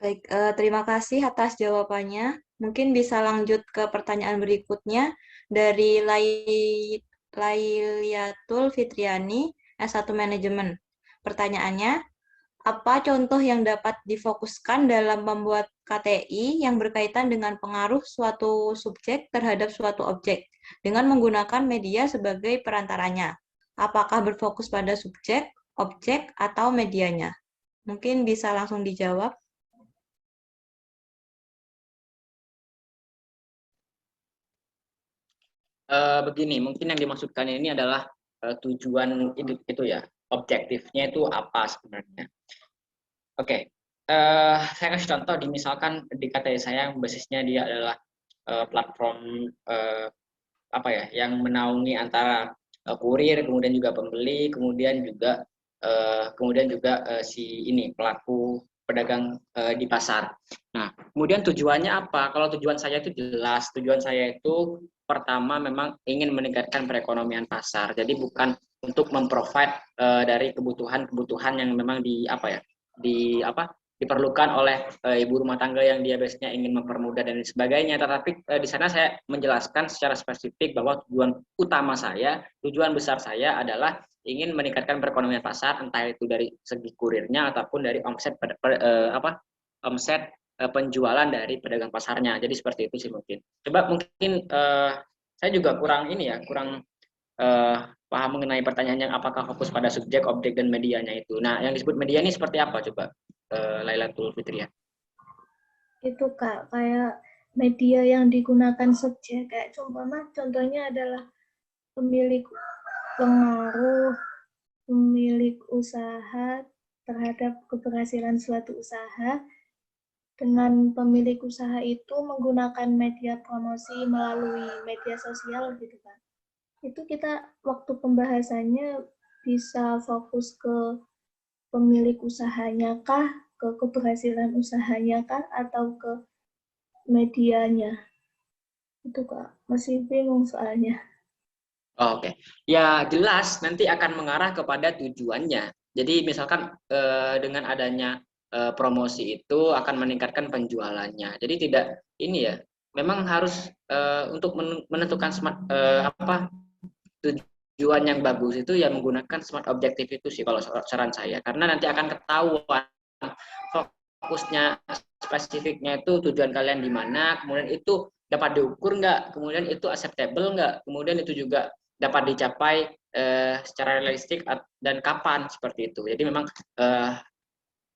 Baik, terima kasih atas jawabannya. Mungkin bisa lanjut ke pertanyaan berikutnya dari Lailiatul Fitriani, S1 Manajemen. Pertanyaannya, apa contoh yang dapat difokuskan dalam membuat KTI yang berkaitan dengan pengaruh suatu subjek terhadap suatu objek dengan menggunakan media sebagai perantaranya? Apakah berfokus pada subjek, objek, atau medianya? Mungkin bisa langsung dijawab. Begini, mungkin yang dimaksudkan ini adalah tujuan itu ya, objektifnya itu apa sebenarnya. Oke, saya kasih contoh misalkan di KTI saya yang basisnya dia adalah platform yang menaungi antara kurir, kemudian juga pembeli, kemudian juga si pelaku pedagang di pasar. Nah, kemudian tujuannya apa? Kalau tujuan saya itu jelas, tujuan saya itu pertama memang ingin meningkatkan perekonomian pasar. Jadi bukan untuk memprovide dari kebutuhan-kebutuhan yang memang diperlukan oleh ibu rumah tangga yang dia biasanya ingin mempermudah dan sebagainya. Tetapi di sana saya menjelaskan secara spesifik bahwa tujuan besar saya adalah ingin meningkatkan perekonomian pasar, entah itu dari segi kurirnya ataupun dari omset penjualan dari pedagang pasarnya. Jadi seperti itu sih mungkin. Coba mungkin saya juga kurang paham mengenai pertanyaan yang apakah fokus pada subjek, objek, dan medianya itu. Nah, yang disebut media ini seperti apa coba, Lailatul Fitria? Itu Kak, kayak media yang digunakan subjek, kayak contohnya adalah pemilik pengaruh, pemilik usaha terhadap keberhasilan suatu usaha, dengan pemilik usaha itu menggunakan media promosi melalui media sosial gitu kan. Itu kita waktu pembahasannya bisa fokus ke pemilik usahanya kah, ke keberhasilan usahanya kah, atau ke medianya. Itu Kak, masih bingung soalnya. Oke, ya jelas nanti akan mengarah kepada tujuannya. Jadi misalkan dengan adanya promosi itu akan meningkatkan penjualannya. Jadi tidak memang harus untuk menentukan tujuan yang bagus itu ya menggunakan smart objektif itu sih kalau saran saya. Karena nanti akan ketahuan fokusnya spesifiknya itu tujuan kalian di mana, kemudian itu dapat diukur nggak, kemudian itu acceptable nggak, kemudian itu juga dapat dicapai secara realistik dan kapan, seperti itu. Jadi memang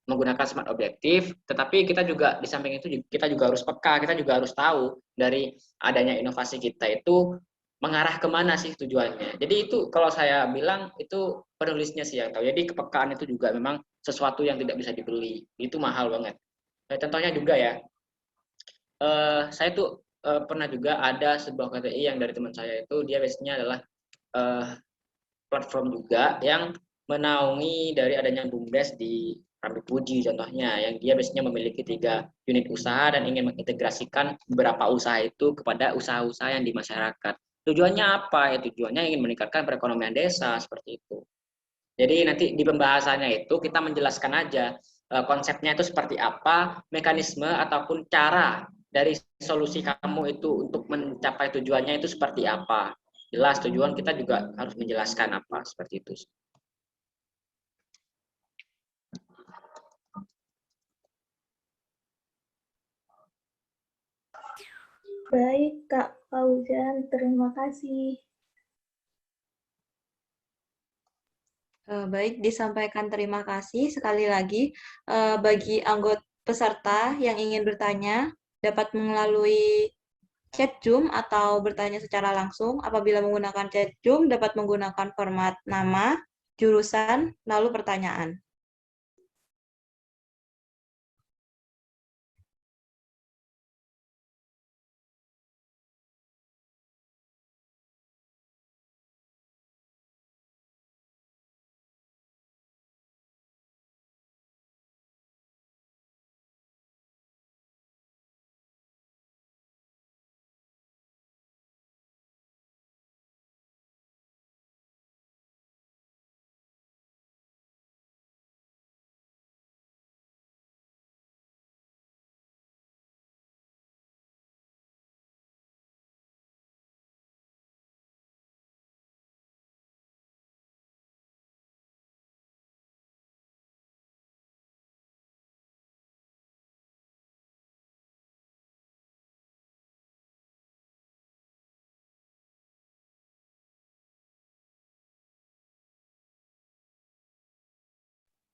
menggunakan smart objektif, tetapi kita juga di samping itu kita juga harus peka, kita juga harus tahu dari adanya inovasi kita itu mengarah kemana sih tujuannya. Jadi itu kalau saya bilang itu penulisnya sih yang tahu. Jadi kepekaan itu juga memang sesuatu yang tidak bisa dibeli, itu mahal banget. Contohnya juga ya, saya tuh pernah juga ada sebuah KTI yang dari teman saya itu dia biasanya adalah platform juga yang menaungi dari adanya BUMDes di Rambi Puji contohnya, yang dia biasanya memiliki 3 unit usaha dan ingin mengintegrasikan beberapa usaha itu kepada usaha-usaha yang di masyarakat. Tujuannya apa? Ya tujuannya ingin meningkatkan perekonomian desa, seperti itu. Jadi nanti di pembahasannya itu kita menjelaskan aja konsepnya itu seperti apa, mekanisme ataupun cara dari solusi kamu itu untuk mencapai tujuannya itu seperti apa. Jelas tujuan kita juga harus menjelaskan apa, seperti itu. Baik Kak Fauzan, terima kasih. Baik, disampaikan terima kasih sekali lagi. Bagi anggota peserta yang ingin bertanya, dapat melalui chat Zoom atau bertanya secara langsung. Apabila menggunakan chat Zoom, dapat menggunakan format nama, jurusan, lalu pertanyaan.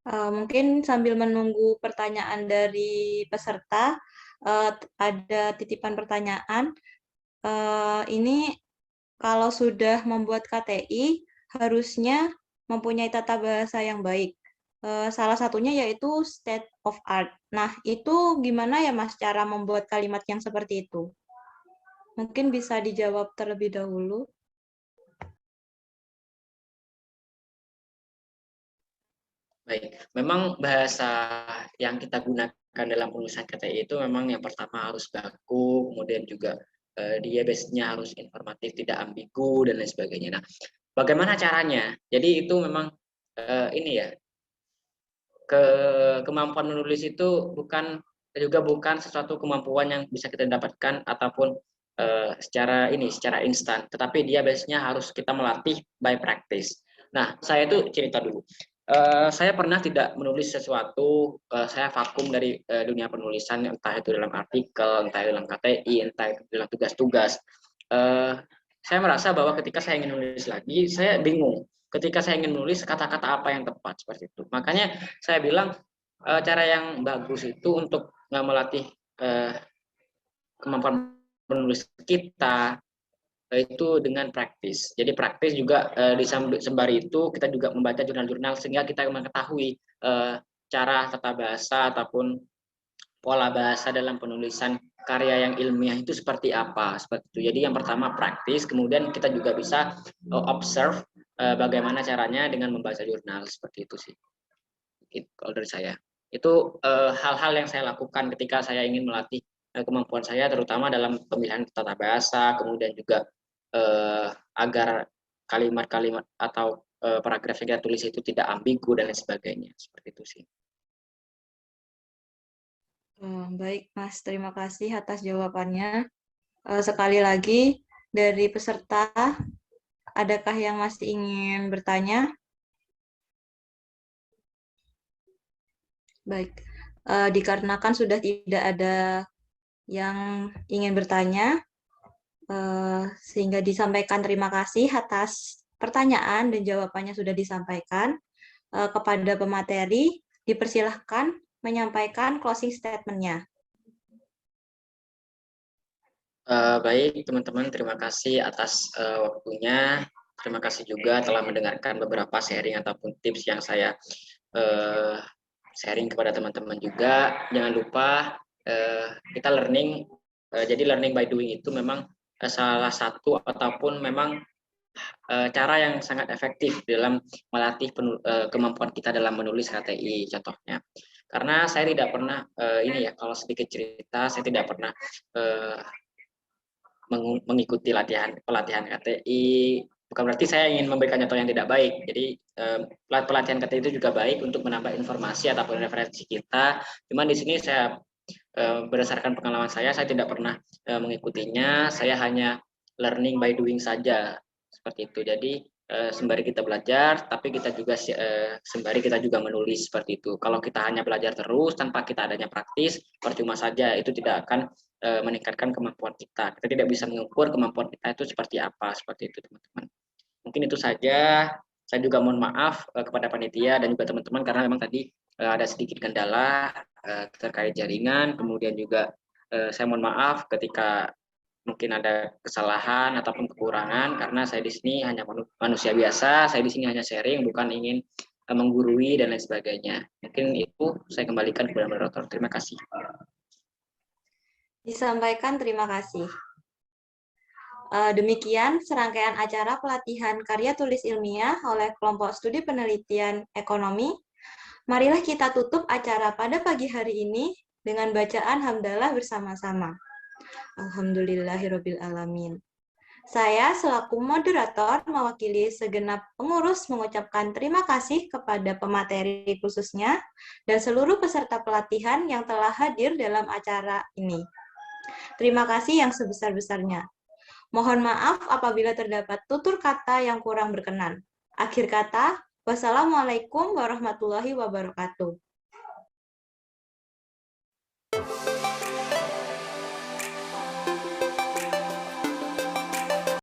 Mungkin sambil menunggu pertanyaan dari peserta, ada titipan pertanyaan. Ini kalau sudah membuat KTI, harusnya mempunyai tata bahasa yang baik. Salah satunya yaitu state of art. Nah, itu gimana ya Mas cara membuat kalimat yang seperti itu? Mungkin bisa dijawab terlebih dahulu. Baik, memang bahasa yang kita gunakan dalam penulisan KTI itu memang yang pertama harus baku, kemudian juga dia biasanya harus informatif, tidak ambigu dan lain sebagainya. Nah, bagaimana caranya? Jadi itu memang ini ya, kemampuan menulis itu bukan sesuatu kemampuan yang bisa kita dapatkan ataupun secara instan, tetapi dia biasanya harus kita melatih by practice. Nah, saya itu cerita dulu. Saya pernah tidak menulis sesuatu, saya vakum dari dunia penulisan, entah itu dalam artikel, entah dalam KTI, entah itu dalam tugas-tugas. Saya merasa bahwa ketika saya ingin menulis lagi, saya bingung. Ketika saya ingin menulis kata-kata apa yang tepat seperti itu. Makanya saya bilang cara yang bagus itu untuk melatih kemampuan menulis kita itu dengan praktis. Jadi praktis juga sembari itu kita juga membaca jurnal-jurnal sehingga kita mengetahui cara tata bahasa ataupun pola bahasa dalam penulisan karya yang ilmiah itu seperti apa, seperti itu. Jadi yang pertama praktis, kemudian kita juga bisa observe bagaimana caranya dengan membaca jurnal seperti itu sih. Kalau dari saya itu hal-hal yang saya lakukan ketika saya ingin melatih kemampuan saya, terutama dalam pemilihan tata bahasa, kemudian juga agar kalimat-kalimat atau paragraf yang kita tulis itu tidak ambigu dan lain sebagainya, seperti itu sih. Baik, Mas. Terima kasih atas jawabannya. Sekali lagi, dari peserta, adakah yang masih ingin bertanya? Baik, dikarenakan sudah tidak ada yang ingin bertanya, sehingga disampaikan terima kasih atas pertanyaan dan jawabannya sudah disampaikan. Kepada pemateri, dipersilahkan menyampaikan closing statement-nya. Baik, teman-teman, terima kasih atas waktunya. Terima kasih juga telah mendengarkan beberapa sharing ataupun tips yang saya sharing kepada teman-teman juga. Jangan lupa kita learning, jadi learning by doing itu memang salah satu ataupun memang cara yang sangat efektif dalam melatih kemampuan kita dalam menulis KTI contohnya. Karena saya tidak pernah ini ya, kalau sedikit cerita, saya tidak pernah mengikuti pelatihan KTI. Bukan berarti saya ingin memberikan contoh yang tidak baik. Jadi pelatihan KTI itu juga baik untuk menambah informasi ataupun referensi kita. Cuman di sini saya berdasarkan pengalaman saya tidak pernah mengikutinya. Saya hanya learning by doing saja seperti itu. Jadi sembari kita belajar, tapi kita juga sembari kita juga menulis seperti itu. Kalau kita hanya belajar terus tanpa kita adanya praktis, percuma saja. Itu tidak akan meningkatkan kemampuan kita. Kita tidak bisa mengukur kemampuan kita itu seperti apa, seperti itu teman-teman. Mungkin itu saja. Saya juga mohon maaf kepada panitia dan juga teman-teman karena memang tadi ada sedikit kendala terkait jaringan. Kemudian juga saya mohon maaf ketika mungkin ada kesalahan ataupun kekurangan, karena saya di sini hanya manusia biasa, saya di sini hanya sharing, bukan ingin menggurui dan lain sebagainya. Mungkin itu saya kembalikan kepada moderator. Terima kasih. Disampaikan terima kasih. Demikian serangkaian acara pelatihan karya tulis ilmiah oleh kelompok studi penelitian ekonomi. Marilah kita tutup acara pada pagi hari ini dengan bacaan hamdalah bersama-sama. Alhamdulillahirrabbilalamin. Saya selaku moderator mewakili segenap pengurus mengucapkan terima kasih kepada pemateri khususnya dan seluruh peserta pelatihan yang telah hadir dalam acara ini. Terima kasih yang sebesar-besarnya. Mohon maaf apabila terdapat tutur kata yang kurang berkenan. Akhir kata, wassalamualaikum warahmatullahi wabarakatuh.